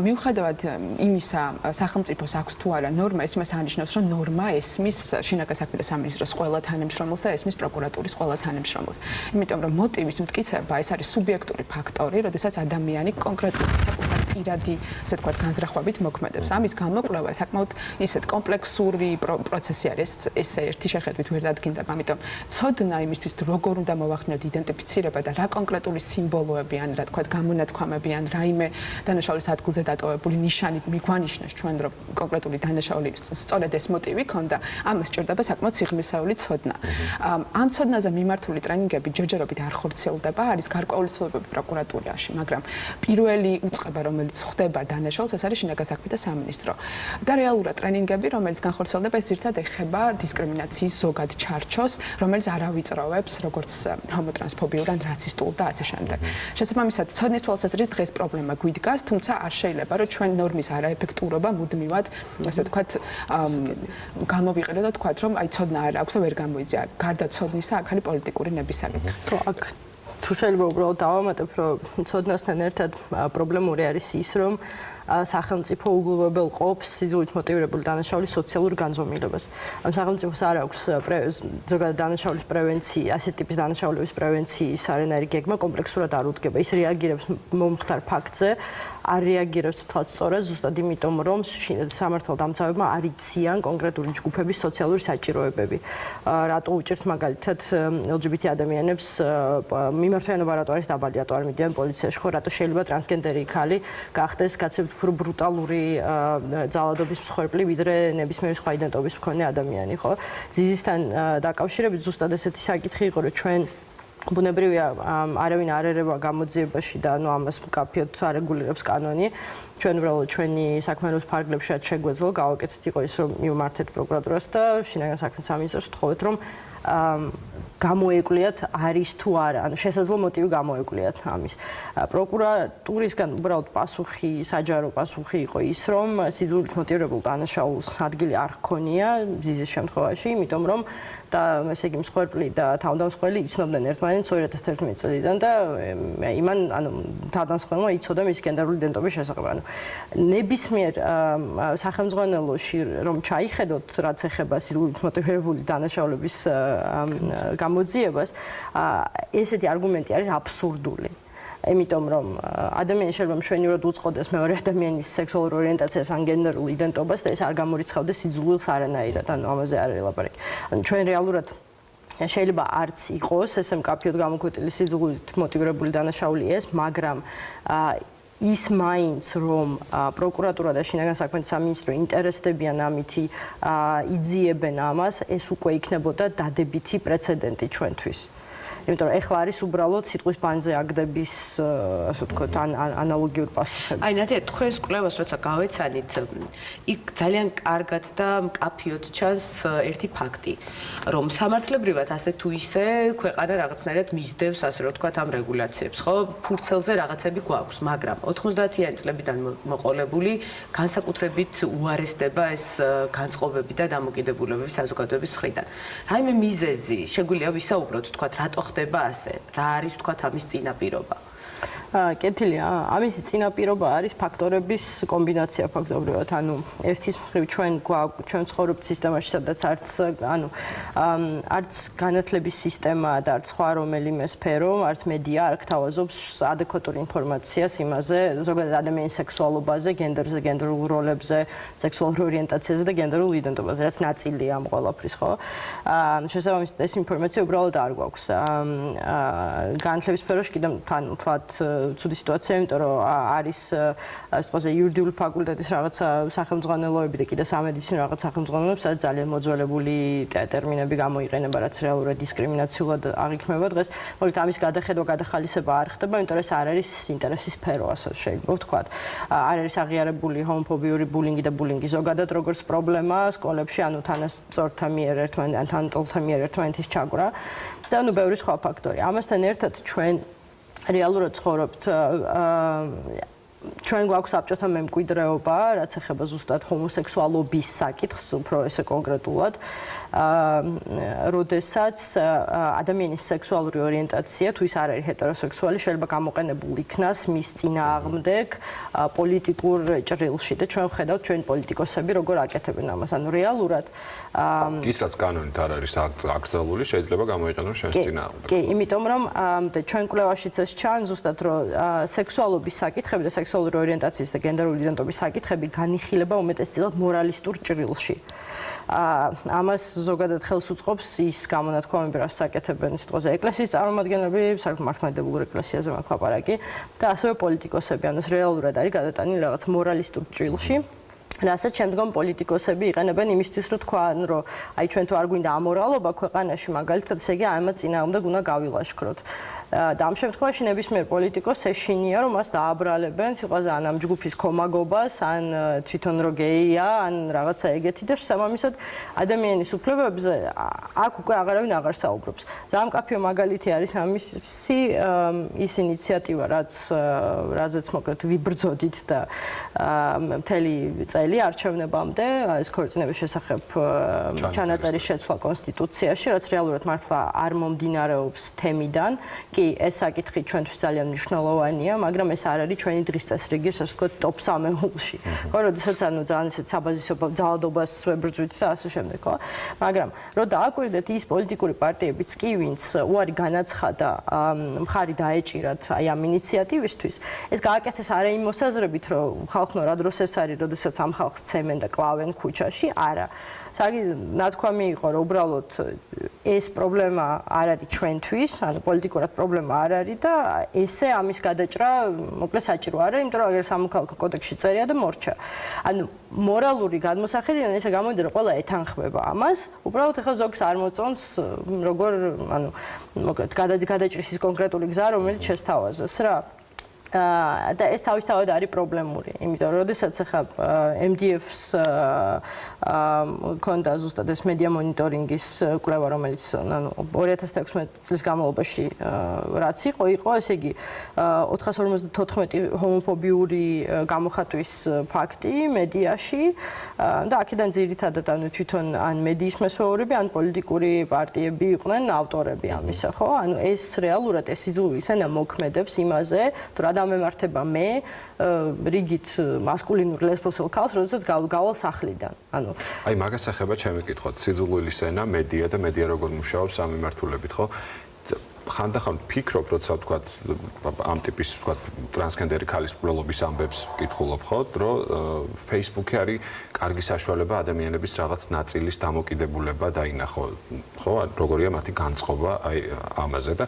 მიუხედავად იმისა, სახელმწიფოს აქვს თუ არა ნორმა, ეს იმას ანიშნავს, რომ ნორმა ესმის შინაგან საქმეთა სამინისტროს ყველა თანამშრომელს და ესმის პროკურატურის ყველა თანამშრომელს. იმიტომ რომ მოტივის მტკიცება ეს არის სუბიექტური ფაქტორი, როდესაც ადამიანი კონკრეტული საკუთარი პირადი, ასე ვთქვათ, განზრახვებით მოქმედებს. ამის გამოკვლევა საკმაოდ ისეთ კომპლექსური პროცესი არის, ესე ერთი შეხედვით ვერ დადგინდება, ამიტომ ცოდნა იმისთვის როგორ უნდა მოვახდინოთ იდენტიფიცირება და რა კონკრეტული სიმბოლოები ან რა თქვა გამონათქვამები ან რაიმე დანაშაულის ადგილზე დატოვებული ნიშანი მიგვანიშნოს ჩვენ რომ კონკრეტული დანაშაულის სწორედ ეს მოტივი ქონდა, ამას სჭირდება საკმაოდ სიღრმისეული ცოდნა. ამ ცოდნაზე მიმართული ტრენინგები ჯერჯერობით არ ხორციელდება, არის გარკვეული ცვლილებები პროკურატურაში, მაგრამ პირველი უწყება რომელიც ხდება დანაშაულს, ეს არის შინაგან საქმეთა სამინისტრო. და რეალურად ტრენინგები, რომელიც განხორციელდება, ეს ძირითადად ეხება დისკრიმინაციის ზოგად ჩარჩოს, რომელიც არ ავიწროვებს როგორც ჰომოტრანსფობიურ ან რასისტულ და ასე შემდეგ. შესაბამისად, ცოდნის თვალსაზრისით დღეს პრობლემა გვიდგას, თუმცა არ შეიძლება რომ ჩვენ ნორმის არაეფექტურობა მუდმივად, ასე ვთქვათ, გამოვიყენოთ და ვთქვათ, რომ აი ცოდნა არ აქვს და ვერ გამოიძია. გარდა ცოდნისა, აქ არის პოლიტიკური ნების საკითხი. ხო, აქ თუ შეიძლება უბრალოდ დავამატებ, რომ ცოდნასთან ერთად პრობლემური არის ის, რომ სახელმწიფო უგულვებელ ყოფს სიძულვილით მოტივირებული დანაშაულის სოციალურ განზომილებას. ან სახელმწიფოს არ აქვს ზოგადად დანაშაულის პრევენციის, ასეთი ტიპის დანაშაულების პრევენციის არანაირი გეგმა კომპლექსურად არ უდგება. ის რეაგირებს მომხდარ ფაქტზე, არ რეაგირებს თვალს სწორად, ზუსტად იმიტომ, რომ სამართალდამცავებმა არ იციან კონკრეტული ჯგუფების სოციალური საჭიროებები. რატო უჭირთ მაგალითად LGBT ადამიანებს მიმართვიანობა რატო არის დაბალი, რატო არ მიდიან პოლიციაში, ხო, რატო შეიძლება ტრანსგენდერი ქალი გახდეს კაცებს უფრო ბრუტალური ძალადობის მსხვერპლი, ვიდრე ნებისმიერი სხვა იდენტობის მქონე ადამიანი, ხო? ზიზისთან დაკავშირებით ზუსტად ესეთი საკითხი იყო, რომ ჩვენ ბუნებრივია არავინ არ ერევა გამოძიებაში და ანუ ამას მკაფიოდ არეგულირებს კანონი. ჩვენ უბრალოდ ჩვენი საქმიანობის ფარგლებშიაც შეგვეძლო გავაკეთეთ იყო ის რომ მივმართეთ პროკურატურას და შინაგან საქმეთა სამინისტროს ვთხოვეთ რომ გამოეკვლიათ არის თუ არა, ანუ შესაძლო მოტივი გამოეკვლიათ ამის. პროკურატურისგან უბრალოდ პასუხი, საჯარო პასუხი იყო ის, რომ სიძულვილით მოტივირებულ დანაშაულს ადგილი არ ჰქონია ზიზის შემთხვევაში, იმიტომ რომ და ესე იგი მსხვერპლი და თავდამსხმელი იცნობდნენ ერთმანეთს 2011 წლიდან და იმან ანუ თავდამსხმელმა იცოდა მის გენდერული იდენტობის შესახებ. ანუ ნებისმიერ სახელმძღვანელოში რომ ჩაიხედოთ რაც ეხება სიძულვილით მოტივირებული დანაშაულების გამოძიებას, ესეთი არგუმენტი არის აბსურდული. იმიტომ რომ ადამიანი შეიძლება მშვენივრად უწყოდეს მეორე ადამიანის სექსუალურ ორიენტაციას ან გენდერულ იდენტობას და ეს არ გამორიცხავდეს სიძულვილს არანაირად, ანუ ამაზე არ არის ლაპარაკი. ანუ ჩვენ რეალურად შეიძლება არც იყოს ესე მკაფიოდ გამოკვეთილი სიძულვილით მოტივირებული დანაშაული ეს, მაგრამ ის მაინც რომ პროკურატურა და შინაგან საქმეთა სამინისტრო ინტერესდებიან ამითი იძიებენ ამას, ეს უკვე იქნებოდა დადებითი პრეცედენტი ჩვენთვის. იმიტომ რომ ეხლა არის უბრალოდ სიტყვის ბანზე აგდების, ასე ვთქვათ, ანალოგიური პასუხები. აი, ნათია, თქვენს კვლევას როცა გავეცანით, იქ ძალიან კარგად და მკაფიოდ ჩანს ერთი ფაქტი, რომ სამართლებრივად ასე თუ ისე ქვეყანა რაღაცნაირად მისდევს, ასე რომ ვთქვათ, ამ რეგულაციებს, ხო? ფურცელზე რაღაცები გვაქვს, მაგრამ 90-იანი წლებიდან მოყოლებული განსაკუთრებით უარესდება ეს განწყობები და დამოკიდებულებები საზოგადოების მხრიდან. რაიმე მიზეზი შეგვიძლია ვისაუბროთ, ვთქვათ, რატო ხდება ასე? რა არის, ვთქვათ, ამის წინაპირობა? კეთილია, ამის წინაპირობა არის ფაქტორების კომბინაცია ფაქტობრივად, ანუ ერთის მხრივ ჩვენ ცხოვრობთ სისტემაში, სადაც არც განათლების სისტემა და არც სხვა რომელიმე სფერო, არც მედია არ გთავაზობს ადეკვატურ ინფორმაციას იმაზე, ზოგადად ადამიანის სექსუალობაზე, გენდერზე, გენდერულ როლებზე, სექსუალურ ორიენტაციაზე და გენდერულ იდენტობაზე, რაც ნაწილია ამ ყველაფრის, ხო? შესაბამისად, ეს ინფორმაცია უბრალოდ არ გვაქვს. განათლების სფეროში კიდევ თან ვთქვათ ცუდი სიტუაცია, იმიტომ რომ არის ასე ვთქვათ იურიდიული ფაკულტეტის რაღაცა სახელმძღვანელოები და კიდე სამედიცინო რაღაც სახელმძღვანელოები, სადაც ძალიან მოძველებული ტერმინები გამოიყენება, რაც რეალურად დისკრიმინაციულად აღიქმება დღეს. მოგეთ ამის გადახედვა, გადახალისება არ ხდება, იმიტომ რომ ეს არ არის ინტერესის სფერო, ასე შეიძლება ვთქვათ. არ არის აღიარებული ჰომოფობიური ბულინგი და ბულინგი ზოგადად როგორც პრობლემა სკოლებში, ანუ თანასწორთა მიერ თანატოლთა მიერ ერთმანეთის ჩაგვრა და ბევრი სხვა ფაქტორი. ამასთან ერთად ჩვენ რეალურად ცხოვრობთ ჩვენ გვაქვს საბჭოთა მემკვიდრეობა, რაც ეხება ზუსტად ჰომოსექსუალობის საკითხს, უფრო ესე კონკრეტულად. როდესაც ადამიანის სექსუალური ორიენტაცია, თუ ის არ არის ჰეტეროსექსუალი, შეიძლება გამოყენებულ იქნას მის წინააღმდეგ პოლიტიკურ ჭრილში და ჩვენ ვხედავთ ჩვენ პოლიტიკოსები როგორ აკეთებენ ამას. ანუ რეალურად ის რაც კანონით არ არის აკრძალული, შეიძლება გამოიყენოს შენს წინააღმდეგ. კი, იმიტომ რომ ჩვენ კვლევაშიც ეს ჩანს ზუსტად რომ სექსუალობის საკითხები და სექსუალური ორიენტაციის და გენდერული იდენტობის საკითხები განიხილება უმეტესწილად მორალისტურ ჭრილში. ამას ზოგადად ხელს უწყობს ის გამონათქვამები, რაც საკეთებენ სიტყვაზე ეკლესიის წარმომადგენლები, მართლმადიდებლურ ეკლესიაზე მათ ლაპარაკი და ასევე პოლიტიკოსები, ანუ რეალურად არის გადატანილი რაღაც მორალისტურ ჭრილში. რასაც შემდგომ პოლიტიკოსები იყენებენ იმისთვის, რომ თქვან, რომ აი ჩვენ თუ არ გვინდა ამორალობა ქვეყანაში, მაგალითად, ესე იგი ამათ წინააღმდეგ უნდა გავილაშქროთ. და ამ შემთხვევაში ნებისმიერ პოლიტიკოსს ეშინია, რომ მას დააბრალებენ სიტყვაზე ან ამ ჯგუფის კომაგობას, ან თვითონ რო გეია, ან რაღაცა ეგეთი და შესაბამისად ადამიანის უფლებებზე აქ უკვე აღარავინ აღარ საუბრობს. ზამკაფიო მაგალითი არის ამისი ის ინიციატივა, რაზეც მოკლედ ვიბრძოდით და მთელი წელი არჩევნებამდე ეს ქორწინების შესახებ ჩანაწერის შეცვლა კონსტიტუციაში, რაც რეალურად მართლა არ მომდინარეობს თემიდან. კი, ეს საკითხი ჩვენთვის ძალიან მნიშვნელოვანია, მაგრამ ეს არ არის ჩვენი დღის წესრიგის, ასე ვთქვათ, ტოპ 3-ში. ხო, როდესაც ძალიან ისეთ საბაზისო ძალადობას ვებრძვით და ასე შემდეგ, ხო? მაგრამ რომ დააკვირდეთ ის პოლიტიკური პარტიებიც კი, ვინც უარი განაცხადა, მხარი დაეჭირათ აი ამ ინიციატივისთვის, ეს გააკეთეს არა იმ მოსაზრებით, რომ ხალხო რა დროს ეს არის, როდესაც ამ ხალხს ცემენ და კლავენ ქუჩაში, არა. ნათქვამი იყო, რომ უბრალოდ ეს პრობლემა არ არის ჩვენთვის, ანუ პოლიტიკურად პრობლემა არ არის და ესე ამის გადაჭრა მოკლედ საჭირო არა, იმიტომ რომ აგერ სამოქალაქო კოდექსში წერია და მორჩა. ანუ მორალური გადმოსახედიდან ესე გამოვიდა, რომ ყველა ეთანხმება ამას, უბრალოდ ახლა ზოგს არ მოწონს, როგორ, ანუ მოკლედ გადაჭრის ის კონკრეტული გზა, რომელიც შესთავაზეს რა. და ეს თავისთავად არის პრობლემური, იმიტომ რომ როდესაც ახლა MDF-ს ქონდა ზუსტად ეს მედია მონიტორინგის კვლევა, რომელიც 2016 წლის განმავლობაში რაც იყო, ესე იგი 454 ჰომოფობიური გამოხატვის ფაქტი მედიაში და აქედან ძირითადად ანუ თვითონ ან მედიის მესვეურები, ან პოლიტიკური პარტიები იყვნენ ავტორები ამისა, ხო? ანუ ეს რეალურად ეს იზოლური სცენა მოქმედებს იმაზე, თუ რა დამემართება მე რიგით მასკულინურ ლესბოსელ ქალს, როდესაც გავალ სახლიდან. ანუ აი მაგას ეხება ჩემი კითხვა, სიძულვილი სცენა, მედია და მედია როგორ მუშაობს ამ მიმართულებით, ხო? ხანდახან ფიქრობ, როცა ვთქვათ ამ ტიპის ვთქვათ ტრანსგენდერი ქალის მკვლელობის ამბებს ვკითხულობ, ხო, რომ Facebook-ი არის კარგი საშუალება ადამიანების რაღაც ნაწილის დამოკიდებულება დაინახო, ხო, როგორია მათი განწყობა აი ამაზე და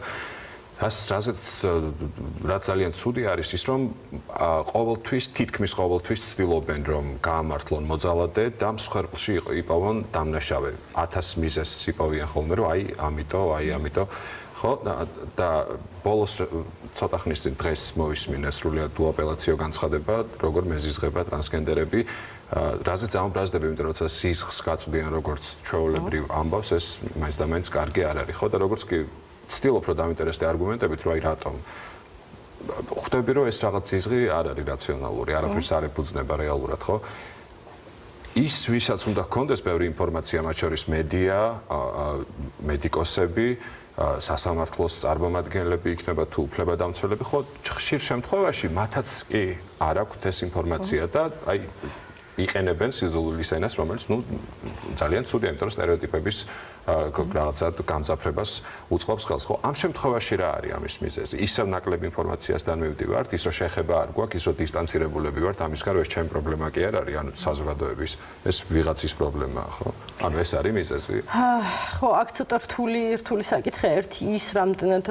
რაც ძალიან ცუდი არის ის, რომ თითქმის ყოველთვის ცდილობენ, რომ გაამართლონ მოძალადე და მსხვერპლში იპოვონ დამნაშავე. 1000 მიზეზს იპოვიან ხოლმე, რომ აი ამიტომ ხო და ბოლოს ცოტა ხნის წინ დღეს მოვისმინე სრულიად დუაპელაციო განცხადება, როგორ მეზიზღება ტრანსგენდერები, რაზეც ამბრაზდები, იმიტომ რომ როცა სისხლს გაწვდიან როგორც ჩვეულებრივ ამბავს, ეს მაინც და მაინც კარგი არ არის, ხო და როგორც კი ცდილობ რომ დავინტერესდე არგუმენტებით, რომ აი რატომ ხვდები რომ ეს რაღაც სიზღი არ არის რაციონალური, არაფერს არ ეფუძნება რეალურად, ხო? ის ვისაც უნდა ჰქონდეს ბევრი ინფორმაცია, მათ შორის მედია, მედიკოსები, სასამართლოს წარმომადგენლები იქნება თუ უფლებადამცველები, ხო, ხშირ შემთხვევაში მათაც კი არ აქვთ ეს ინფორმაცია და აი იყენებენ სიძულვილის ენას, რომელიც ნუ ძალიან ცუდია, იმიტომ რომ სტერეოტიპების რაღაცა გამძაფრებას უწყობს ხელს. ხო, ამ შემთხვევაში რა არის ამის მიზეზი? ისევ ნაკლებ ინფორმაციასთან მივდივართ, ის რომ შეხება არ გვაქვს, ის რომ დისტანცირებულები ვართ, ამის გარდა ეს ჩემი პრობლემა კი არ არის, ანუ საზოგადოების ეს ვიღაცის პრობლემაა, ხო? ანუ ეს არის მიზეზი? ხო, აქ ცოტა რთული საკითხია. ერთი ის რამდენად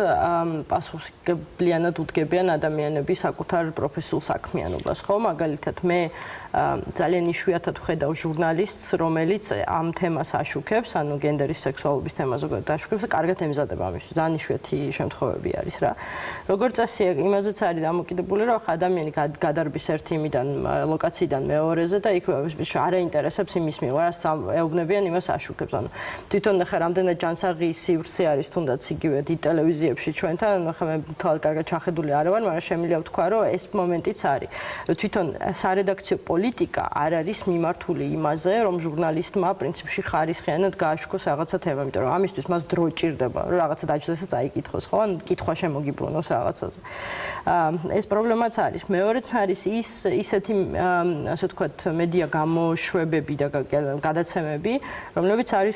პასუხისმგებლიანად უდგებიან ადამიანები საკუთარ პროფესიულ საქმიანობას, ხო? მაგალითად, მე ძალიან იშვიათად ვხედავ ჟურნალისტს, რომელიც ამ თემას აშუქებს, ანუ გენდერის სექსუალობის თემას ზოგადად აშუქებს და კარგად ემზადება ამის. ძალიან იშვიათი შემთხვევები არის რა. როგორც წესი, იმაზეც არის დამოკიდებული, რომ ადამიანი გადარბის ერთ იმიდან ლოკაციიდან მეორეზე და იქ არ აინტერესებს იმის მიერ, რაც ეუბნებიან იმას აშუქებს. ანუ თვითონ ახლა რამდენად ჯანსაღი სივრცე არის თუნდაც იგივე დიდ ტელევიზიებში ჩვენთან, ახლა მე თვალ კარგად ჩახედული არ ვარ, მაგრამ შემიძლია ვთქვა, რომ ეს მომენტიც არის. თვითონ სარედაქციო პოლიტიკა არ არის მიმართული იმაზე, რომ ჟურნალისტმა პრინციპში ხარისხიანად გააშუქოს რაღაცა თემა, იმიტომ რომ ამისთვის მას დრო ჭირდება, რომ რაღაცა დაჯდეს და წაიკითხოს, ხო? ან კითხვა შემოგიბრუნოს რაღაცაზე. ეს პრობლემაც არის. მეორეც არის ისეთი, ასე ვთქვათ, მედია გამოშვებები და გადაცემები, რომლებიც არის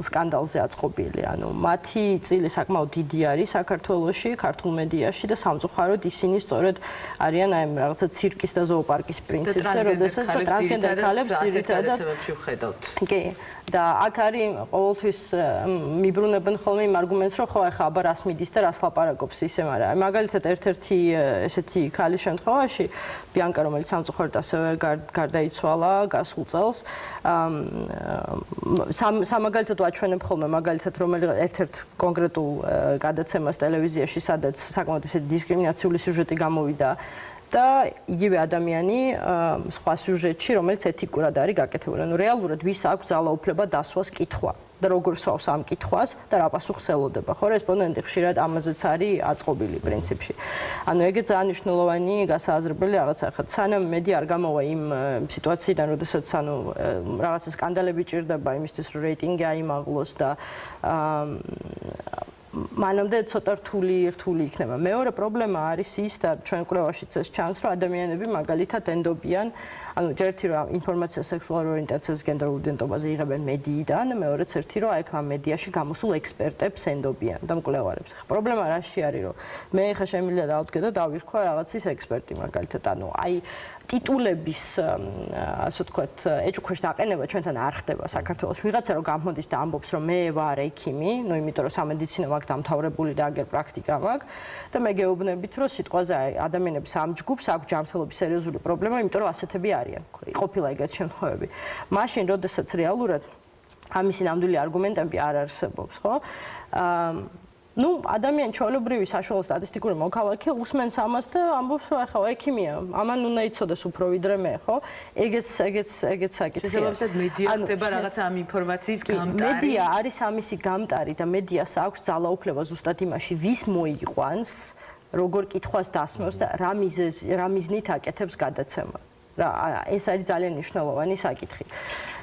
სკანდალზე აწყობილი. ანუ მათი წილი საკმაოდ დიდი არის საქართველოში, ქართულ მედიაში და სამწუხაროდ ისინი სწორედ არიან აი რაღაცა ცირკის და ზოოპარკის პრინციპზე, როდესაც და ტრანსგენდერ ქალებს ძირითადად ვხედავთ. კი. და აქ არის ყოველთვის მიბრუნებენ ხოლმე იმ არგუმენტს, რომ ხო, ახლა აბა რას მიდის და რას ლაპარაკობს ისე, მაგრამ მაგალითად ერთ-ერთი ესეთი ქალის შემთხვევაში, ბიანკა, რომელიც სამწუხაროდ ასევე გარდაიცვალა გასულ წელს, სამაგალითოდ ვაჩვენებ ხოლმე მაგალითად ერთ-ერთ კონკრეტულ გადაცემას ტელევიზიაში, სადაც საკმაოდ ესეთი დისკრიმინაციული სიუჟეტი გამოვიდა და იგივე ადამიანი სხვა სიუჟეტში, რომელიც ეთიკურად არის გაკეთებული. ანუ რეალურად ვის აქვს ძალაუფლება დასვას კითხვა და როგორ სვავს ამ კითხვას და რა პასუხს ელოდება. ხო, რესპონდენტი ხშირად ამაზეც არის აწყობილი პრინციპში. ანუ ეგეც ძალიან მნიშვნელოვანი გასააზრებელი რაღაცა. ხა სანამ მედია არ გამოვა იმ სიტუაციიდან, როდესაც ანუ რაღაცა სკანდალები ჭირდება იმისთვის, რომ რეიტინგი აიმაღლოს და მანამდე ცოტა რთული იქნება. მეორე პრობლემა არის ის და ჩვენ კვლევაშიც ეს ჩანს, რომ ადამიანები მაგალითად ენდობიან, ანუ ერთი რომ ინფორმაცია სექსუალურ ორიენტაციაზე, გენდერულ იდენტობაზე იღებენ მედიიდან, მეორეც ერთი რომ აი ამ მედიაში გამოსულ ექსპერტებს ენდობიან და მკვლევარებს. ხა პრობლემა რაში არის, რომ მე ხა შემიძლია დავდგე და დავირქვა რაღაცის ექსპერტი მაგალითად, ანუ აი ტიტულების ასე ვთქვათ, ეჭვქვეშ დაყენება ჩვენთან არ ხდება საქართველოს. ვიღაცა რომ გამოდის და ამბობს, რომ მე ვარ ექიმი, ნუ იმიტომ რომ სამედიცინო მაქვს დამთავრებული და აგერ პრაქტიკა მაქვს და მე გეუბნებით, რომ სიტყვაზე ადამიანებს ამ ჯგუფს აქვს ჯანმრთელობის სერიოზული პრობლემა, იმიტომ რომ ასეთები არიან. ყოფილა ეგეთ შემთხვევები. მაშინ, როდესაც რეალურად ამისი ნამდვილი არგუმენტები არ არსებობს, ხო? ნუ ადამიანი ჩვეულებრივი საშუალო სტატისტიკური მოქალაქე უსმენს ამას და ამბობს, რომ ახლა ექიმია, ამან უნდა იცოდეს უფრო ვიდრე მე, ხო? ეგეც საკითხია. შესაბამისად მედია ხდება რაღაცა ამ ინფორმაციის გამტარი. მედია არის ამისი გამტარი და მედიას აქვს ძალაუფლება ზუსტად იმაში, ვის მოიყვანს, როგორ კითხვას დასმევს და რა მიზნით აკეთებს გადაცემა. რა ეს არის ძალიან მნიშვნელოვანი საკითხი.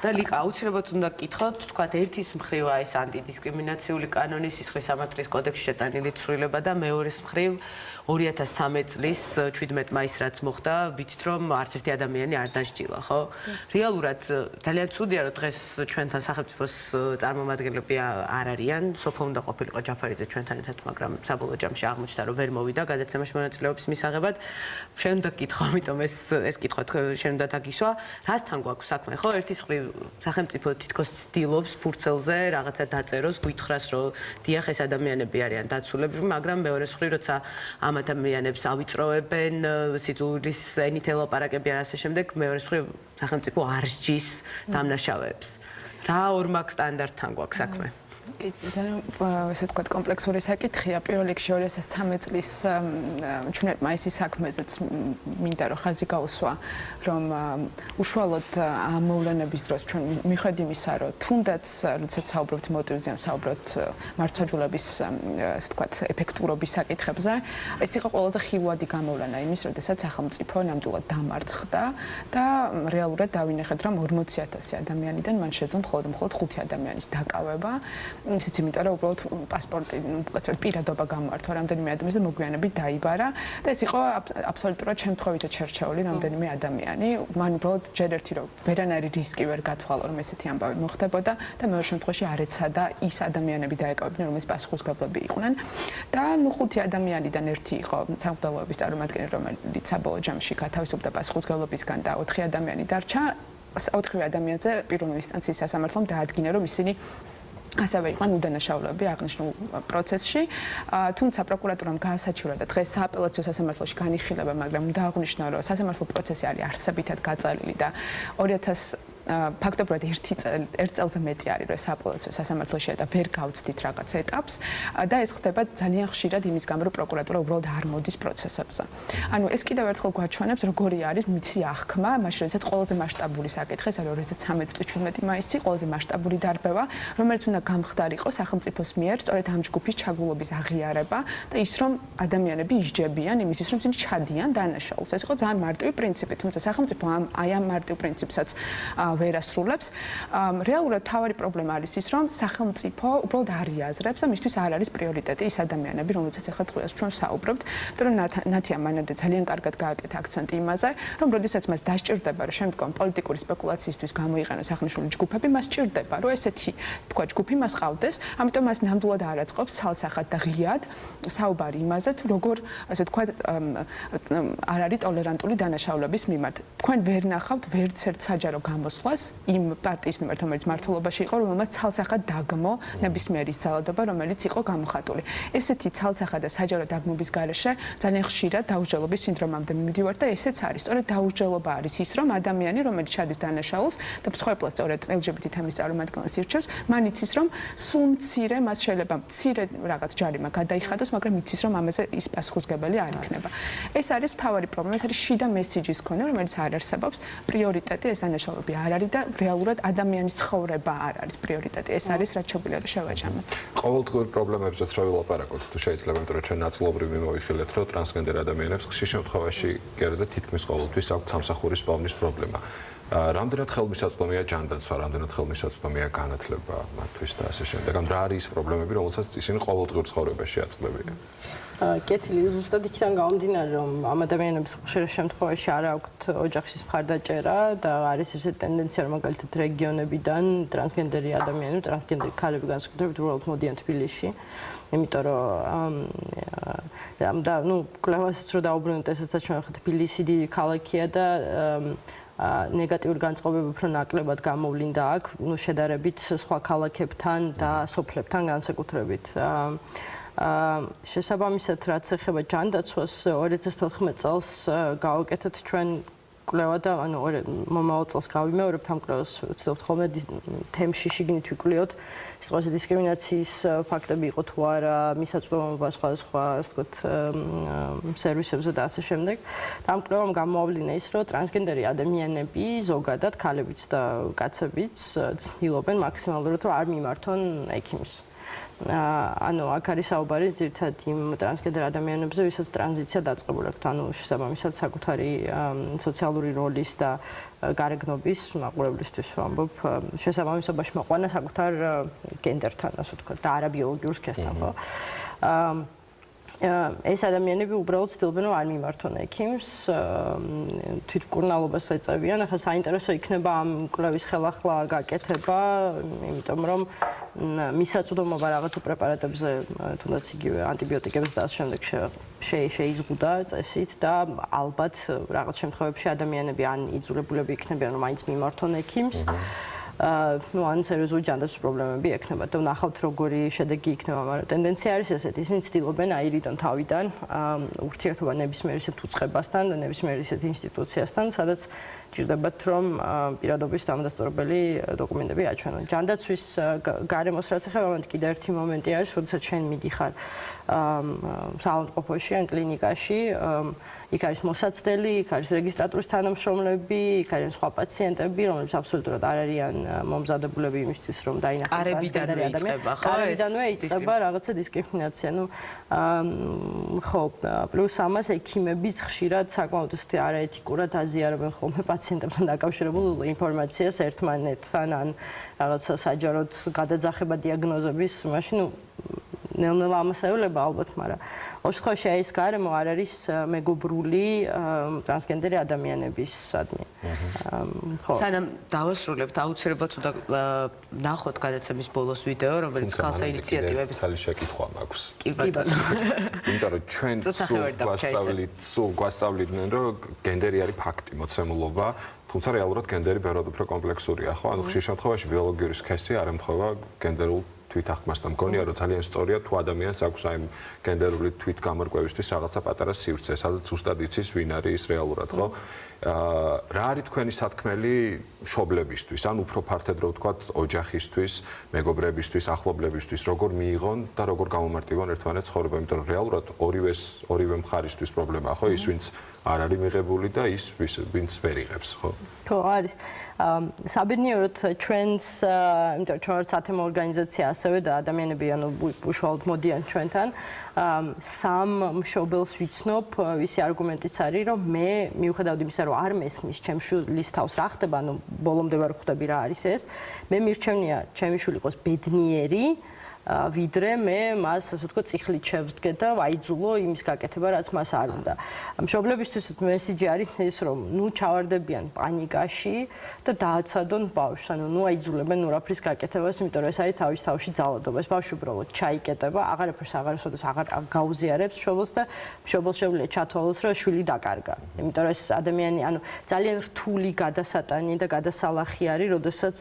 და ლიკა აუცილებლად უნდა გკითხოთ, თქვათ, ერთის მხრივ ეს ანტიდისკრიმინაციული კანონის სისხლის სამართლის კოდექსში შეტანილი ცვლილება და მეორეს მხრივ 2013 წლის 17 მაისს რაც მოხდა, ვიცით რომ არც ერთი ადამიანი არ დასჯილა, ხო? რეალურად ძალიან ცუდია, რომ დღეს ჩვენთან სახელმწიფოს წარმომადგენლები არ არიან, სოფო უნდა ყოფილიყო ჯაფარიძე ჩვენთან ერთად, მაგრამ საბოლოო ჯამში აღმოჩნდა, რომ ვერ მოვიდა გადაცემაში მონაწილეობის მისაღებად. შენ უნდა გკითხო, ამიტომ ეს კითხვა შენ უნდა დაგისვა, რასთან გვაქვს საქმე, ხო? ერთის მხრივ სახელმწიფო თითქოს ცდილობს ფურცელზე რაღაცა დაწეროს, გითხრას, რომ დიახ, ეს ადამიანები არიან დაცულებრივი, მაგრამ მეორე მხრივ, როცა ამ ადამიანებს ავიწროებენ, სიძულვილის ენით ელაპარაკებიან ასე შემდეგ, მეორე მხრივ სახელმწიფო არ სჯის დამნაშავეებს. რა ორმაგ სტანდარტთან გვაქვს საქმე? ძალიან ესე ვთქვათ კომპლექსური საკითხია. პირველ რიგში 2013 წლის ჩვენებმა ისის საქმეზეც მინდა რომ ხაზი გაუსვა, რომ უშუალოდ ამ მოვლენების დროს ჩვენ მიხედვით იმისა, რომ თუნდაც როდესაც საუბრობთ მოტივზე, საუბრობთ მართლმსაჯულების ესე ვთქვათ ეფექტურობის საკითხებზე, ეს იყო ყველაზე ხილვადი გამოვლენა იმის, როდესაც სახელმწიფო ნამდვილად დამარცხდა და რეალურად დავინახეთ, რომ 40,000 ადამიანიდან მან შეძლო მხოლოდ 5 ადამიანის დაკავება. ისიც იმიტომ, რომ უბრალოდ პასპორტი, უკაცრავად პირადობა გამოართვა რამდენიმე ადამიანს და მოგვიანებით დაიბარა და ეს იყო აბსოლუტურად შემთხვევითად შერჩეული რამდენიმე ადამიანი. მან უბრალოდ ჯერ ერთი რომ ვერანაირი რისკი ვერ გათვალა, რომ ესეთი ამბავი მოხდებოდა და მეორე შემთხვევაში არ ეცადა ის ადამიანები დაეკავებინა, რომელსაც პასუხისმგებლები იყვნენ და 5 ადამიანიდან ერთი იყო სამღვდელოების წარმომადგენელი, რომელიც საბოლოო ჯამში გათავისუფლდა პასუხისმგებლობისგან და 4 ადამიანი დარჩა. 4 ადამიანზე პირველ ინსტანციის სასამართლომ დაადგინა, რომ ისინი ასევე იყვნენ უდანაშაულები აღნიშნულ პროცესში. თუმცა პროკურატურამ გაასაჩივრა და დღეს სააპელაციო სასამართლოში განიხილება, მაგრამ უნდა აღვნიშნო, რომ სასამართლო პროცესი არის არსებითად გაწალილი და 2000 ფაქტობრივად ერთ წელზე მეტი არის, რომ სააპელაციო სასამართლოშია და ვერ გავცდით რაღაც ეტაპს და ეს ხდება ძალიან ხშირად იმის გამო, რომ პროკურატურა უბრალოდ არ მოდის პროცესებზე. ანუ ეს კიდევ ერთხელ გვაჩვენებს, როგორი არის მიცი აღქმა, მაშინ როდესაც ყველაზე მასშტაბური საკითხი, ეს არის 2013 წლის 17 მაისი, ყველაზე მასშტაბური დარბევა, რომელიც უნდა გამხდარიყო სახელმწიფოს მიერ, სწორედ ამ ჯგუფის ჩაგულობის აღიარება და ის, რომ ადამიანები ისჯებიან იმისთვის, რომ ისინი ჩადიან დანაშაულს. ეს იყო ძალიან მარტივი პრინციპი, თუმცა სახელმწიფო ამ მარტივ პრინციპსაც ვერ ასრულებს. რეალურად თავარი პრობლემა არის ის, რომ სახელმწიფო უბრალოდ არ იაზრებს და მისთვის არ არის პრიორიტეტი ის ადამიანები, რომელზეც ახლა დღეს ჩვენ საუბრობთ. იმიტომ რომ ნათია მანამდე ძალიან კარგად გააკეთა აქცენტი იმაზე, რომ როდესაც მას დასჭირდება, რომ შემდგომ პოლიტიკური სპეკულაციისთვის გამოიყენოს აღნიშნული ჯგუფები, მას სჭირდება, რომ ესეთი თქვა ჯგუფი მას ყავდეს, ამიტომ მას ნამდვილად არ აწყობს ცალსახად და ღიად საუბარი იმაზე, თუ როგორ ასე თქვა არ არის ტოლერანტული დანაშაულების მიმართ. თქვენ ვერ ნახავთ ვერც ერთ საჯარო გამოსვლას იმ პარტიის მიმართ, რომელიც მმართველობაში იყო, რომელმაც ცალსახად დაგმო ნებისმიერი ძალადობა, რომელიც იყო გამოხატული. ესეთი ცალსახად და საჯარო დაგმობის გარეშე ძალიან ხშირად დაუსჯელობის სინდრომამდე მივდივართ და ესეც არის. სწორედ დაუსჯელობა არის ის, რომ ადამიანი, რომელიც ჩადის დანაშაულს და მსხვერპლად სწორედ LGBT თემის წარმომადგენელს ირჩევს, მან იცის, რომ სულ მცირე მას შეიძლება მცირე რაღაც ჯარიმა გადაიხადოს, მაგრამ იცის, რომ ამაზე ის პასუხისმგებელი არ იქნება. ეს არის თავარი პრობლემა, ეს არის შიდა მესიჯის ქონა, რომელიც არ არსებობს, პრიორიტეტი ეს დანაშაულები არ არის და რეალურად ადამიანის ცხოვრება არ არის პრიორიტეტი. ეს არის რაც შეგვიძლია რომ შევაჯამოთ. ყოველდღიურ პრობლემებზეც რა ვილაპარაკოთ, თუ შეიძლება, იმიტომ რომ ჩვენ ნაწილობრივ მივიხილეთ, რომ ტრანსგენდერ ადამიანებს ხშირ შემთხვევაში გერდა თითქმის ყოველთვის აქვს სამსახურის პოვნის პრობლემა. რამდენად ხელმისაწვდომია ჯანდაცვა, რამდენად ხელმისაწვდომია განათლება მათთვის და ასე შემდეგ. ან რა არის პრობლემები, რომელსაც ისინი ყოველდღიურ ცხოვრებაში აწყდებიან? კეთილი ზუსტად იქიდან გამომდინარე, რომ ამ ადამიანებს ხშირ შემთხვევაში არ აქვთ ოჯახის მხარდაჭერა და არის ესეთი ტენდენცია, რომ მაგალითად რეგიონებიდან ტრანსგენდერი ადამიანები, ტრანსგენდერი ქალები განსაკუთრებით უბრალოდ მოდიან თბილისში. იმიტომ რომ და კვლევასაც რო დაუბრუნოთ, ესაც ჩვენ ხეთ თბილისი დიდი ქალაქია და ნეგატიური განწყობები უფრო ნაკლებად გამოვლინდა აქ, შედარებით სხვა ქალაქებთან და სოფლებთან განსაკუთრებით. შესაბამისად, რაც ეხება ჯანდაცვას, 2014 წელს გავაკეთეთ ჩვენ კვლევა და ანუ მომავალ წელს გავიმეორებთ ამ კვლევას, ვცდილობთ ხოლმე თემში შიგნით ვიკვლიოთ, სიტყვაზე დისკრიმინაციის ფაქტები იყო თუ არა, მისაწვდომობა სხვადასხვა, ასე ვთქვათ, სერვისებზე და ასე შემდეგ. და ამ კვლევამ გამოავლინა ის, რომ ტრანსგენდერი ადამიანები, ზოგადად ქალებიც და კაცებიც ცდილობენ მაქსიმალურად რომ არ მიმართონ ექიმს. ანუ აქ არის საუბარი ძირითადად იმ ტრანსგენდერ ადამიანებზე, ვისაც ტრანზიცია დაწყებული აქვს, ანუ შესაბამისად საკუთარი სოციალური როლის და გარეგნობის მაყურებლისთვის ვამბობ, შესაბამისობაში მოყვანა საკუთარ გენდერთან, ასე ვთქვათ, და არაბიოლოგიურ სქესთან, ხო? ეს ადამიანები უბრალოდ ცდილობენ რომ არ მიმართონ ექიმს, თვითმკურნალობას ეწევიან. ახლა საინტერესო იქნება ამ კვლევის ხელახლა გაკეთება, იმიტომ რომ მისაწვდომობა რაღაცა პრეპარატებზე, თუნდაც იგივე ანტიბიოტიკებზე და ასე შემდეგ შეიზღუდა წესით და ალბათ რაღაც შემთხვევებში ადამიანები ან იძულებულები იქნებიან რომ მაინც მიმართონ ექიმს. ну ან სერიოზული ჯანდაცვის პრობლემები ექნება და ვნახავთ როგორი შედეგი იქნება, მაგრამ ტენდენცია არის ესეთი, ისინი ცდილობენ აირიდონ თავიდან ურთიერთობა ნებისმიერ ისეთ უწყებასთან და ნებისმიერ ისეთ ინსტიტუციასთან, სადაც ჭირდებათ რომ პირადობის დამადასტურებელი დოკუმენტები აჩვენონ. ჯანდაცვის გარემოს რაც ეხება, ამათ კიდევ ერთი მომენტი არის, როდესაც შენ მიდიხარ საავადმყოფოში ან კლინიკაში, იქ არის მოსაცდელი, იქ არის რეგისტრატურის თანამშრომლები, იქ არიან სხვა პაციენტები, რომლებიც აბსოლუტურად არ არიან მომზადებულები იმისთვის, რომ დაინახონ არებიდანვე იწყება, ხო? არებიდანვე იწყება რაღაცა დისკრიმინაცია. ნუ ხო, პლუს ამას ექიმებიც ხშირად საკმაოდ ისეთი არაეთიკურად აზიარებენ ხოლმე პაციენტებთან დაკავშირებულ ინფორმაციას ერთმანეთთან ან რაღაცა საჯაროდ გადაძახება დიაგნოზების, მაშინ ნუ ნელ-ნელა ამასაეულება ალბათ, მაგრამ ყოველ შემთხვევაში ეს გარემო არ არის მეგობრული ტრანსგენდერი ადამიანებისადმი. ხო. სანამ დავასრულებთ, აუცილებლად უნდა ნახოთ გადაცემის ბოლოს ვიდეო, რომელიც ქალთა ინიციატივების ხალი შეკითხვა მაქვს. კი ბატონო. იმიტომ რომ ჩვენ სულ გვასწავლიდნენ, რომ გენდერი არის ფაქტი, მოცემულობა, თუმცა რეალურად გენდერი ბევრად უფრო კომპლექსურია, ხო? ანუ ხშირ შემთხვევაში ბიოლოგიური სქესი არ ემთხვევა გენდერულ თვითახმას და მგონია რომ ძალიან სწორია თუ ადამიანს აქვს აი გენდერული თვითგამორკვევისთვის რაღაცა პატარა სივრცე, სადაც ზუსტად იცის ვინ არის ის რეალურად, ხო? რა არის თქვენი სათქმელი მშობლებისთვის, ან უფრო ფართედ რო ვთქვათ, ოჯახისთვის, მეგობრებისთვის, ახლობლებისთვის, როგორ მიიღონ და როგორ გამომარტივონ ერთმანეთს ცხოვრება, იმიტომ რომ რეალურად ორივე მხარისთვის პრობლემაა, ხო? ის ვინც არ არის მიღებული და ის ვინც ვერ იღებს, ხო? ხო, არის. საბედნიეროდ ჩვენს, იმიტომ რომ ჩვენ ვართ სათემო ორგანიზაცია ასევე და ადამიანები ანუ უშუალოდ მოდიან ჩვენთან, სამ მშობელს ვიცნობ, ვისი არგუმენტიც არის, რომ მე მიუხედავად იმისა, რომ არ მესმის ჩემს შვილის თავს რა ხდება, ანუ ბოლომდე ვერ ხვდები რა არის ეს, მე მირჩევნია ჩემი შვილი იყოს ბედნიერი, ვიდრე მე მას ასე ვთქვათ წიხლით შევდგე და ვაიძულო იმის გაკეთება, რაც მას არ უნდა. მშობლებისთვის მესიჯი არის ის, რომ ნუ ჩავარდებიან პანიკაში და დააცადონ ბავშვს, ანუ ნუ აიძულებენ ურაფრის გაკეთებას, იმიტომ რომ ეს არის თავის თავში ძალადობა. ეს ბავშვი უბრალოდ ჩაიკეტება, აღარაფერს აღარასოდეს აღარ გაუზიარებს მშობელს და მშობელს შეუძლია ჩათვალოს, რომ შვილი დაკარგა. იმიტომ რომ ეს ადამიანი, ანუ ძალიან რთული გადასატანი და გადასალახი არის, როდესაც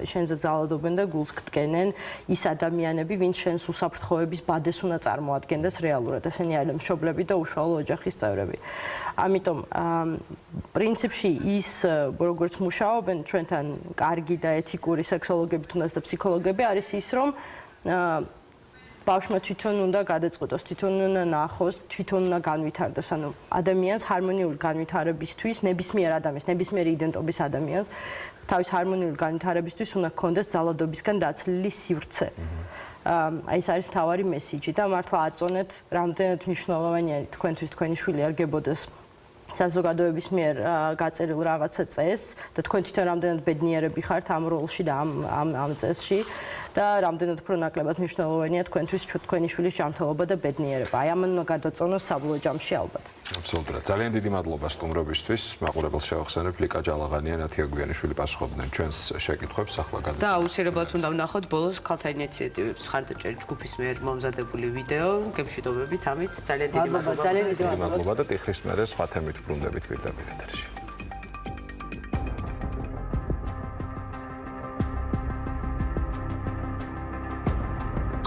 შენზე ძალადობენ და გულს გტკენენ ის ადამიანები, ვინც შენს უსაფრთხოების ბადეს უნდა წარმოადგენდეს რეალურად. ესენი არიან მშობლები და უშუალო ოჯახის წევრები. ამიტომ პრინციპში ის როგორც მუშაობენ ჩვენთან კარგი და ეთიკური სექსოლოგები თუნდაც და ფსიქოლოგები არის ის, რომ ბავშვმა თვითონ უნდა გადაწყვეტოს, თვითონ უნდა ნახოს, თვითონ უნდა განვითარდეს. ანუ ადამიანს ჰარმონიული განვითარებისთვის, ნებისმიერ ადამიანს, ნებისმიერი იდენტობის ადამიანს თავის ჰარმონიული განვითარებისთვის უნდა ჰქონდეს ძალადობისგან დაცლილი სივრცე. აი ეს არის მთავარი მესიჯი და მართლა აწონეთ, რამდენად მნიშვნელოვანია თქვენთვის თქვენი შვილი არ გებოდეს საზოგადოების მიერ გაწერილ რაღაცა წესს და თქვენ თვითონ რამდენად ბედნიერები ხართ ამ როლში და ამ წესში და რამდენად უფრო ნაკლებად მნიშვნელოვანია თქვენთვის თქვენი შვილის ჯანმრთელობა და ბედნიერება. აი ამან უნდა გადაწონოს საბოლოო ჯამში ალბათ. აბსოლუტურად. ძალიან დიდი მადლობა სტუმრობისთვის. მაყურებელს შევახსენებ ლიკა ჯალაღანია, ნათია გვიანიშვილი პასუხობდნენ ჩვენს შეკითხვებს ახლა გადაგა. და აუცილებლად უნდა ვნახოთ ბოლოს ქალთა ინიციატივების მხარდაჭერი ჯგუფის მიერ მომზადებული ვიდეო. გემშვიდობებით ამით. ძალიან დიდი მადლობა. ძალიან დიდი მადლობა და ტიხრის მერე სხვა თემით ბრუნდებით პირდაპირ ეთერში.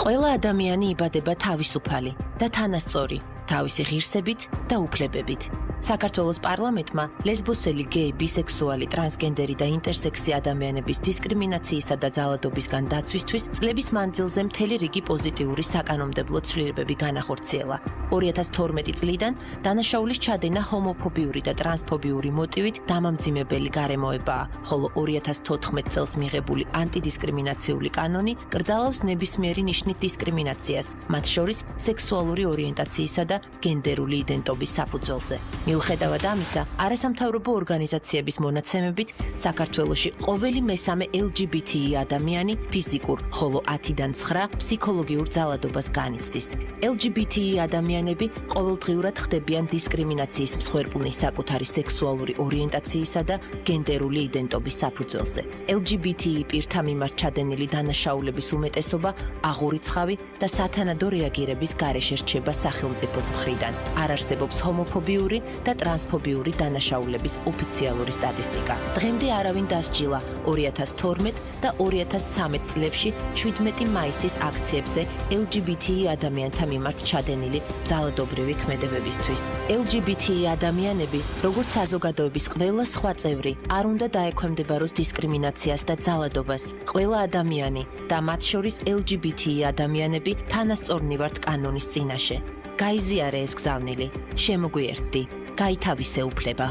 ყველა ადამიანი იბადება თავისუფალი და თანასწორი, თავისი ღირსებით და უფლებებით. საქართველოს პარლამენტმა ლესბოსელი, გეი, ბისექსუალი, ტრანსგენდერი და ინტერსექსი ადამიანების დისკრიმინაციისა და ძალადობისგან დაცვისთვის წლების მანძილზე მთელი რიგი პოზიტიური საკანონმდებლო ცვლილებები განახორციელა. 2012 წლიდან დანაშაულის ჩადენა ჰომოფობიური და ტრანსფობიური მოტივით დამამძიმებელი გარემოებაა, ხოლო 2014 წელს მიღებული ანტიდისკრიმინაციული კანონი კრძალავს ნებისმიერი ნიშნით დისკრიმინაციას, მათ შორის სექსუალური ორიენტაციისა და გენდერული იდენტობის საფუძველზე. მიუხედავად ამისა, არასამთავრობო ორგანიზაციების მონაცემებით, საქართველოში ყოველი მესამე LGBTI ადამიანი ფიზიკურ, ხოლო 10-დან 9 ფსიქოლოგიურ ძალადობას განიცდის. LGBTI ადამიანები ყოველდღიურად ხდებიან დისკრიმინაციის მსხვერპლნი საკუთარი სექსუალური ორიენტაციისა და გენდერული იდენტობის საფუძველზე. LGBTI პირთა მიმართ ჩადენილი დანაშაულების უმეტესობა აღურიცხავი და სათანადო რეაგირების გარეშე რჩება სახელმწიფოს მხრიდან. არ არსებობს ჰომოფობიური და ტრანსფობიური დანაშაულების ოფიციალური სტატისტიკა. დღემდე არავინ დასჯილა 2012 და 2013 წლებში 17 მაისის აქციებზე ლგბტი ადამიანთა მიმართ ჩადენილი ძალადობრივი ქმედებებისთვის. ლგბტი ადამიანები, როგორც საზოგადოების ყველა სხვა წევრი, არ უნდა დაექვემდებაროს დისკრიმინაციას და ძალადობას. ყველა ადამიანი და მათ შორის ლგბტი ადამიანები თანასწორნი ვართ კანონის წინაშე. გაიზიარე ეს გზავნილი, შემოგვიერთდი, გაითავისე უფლება.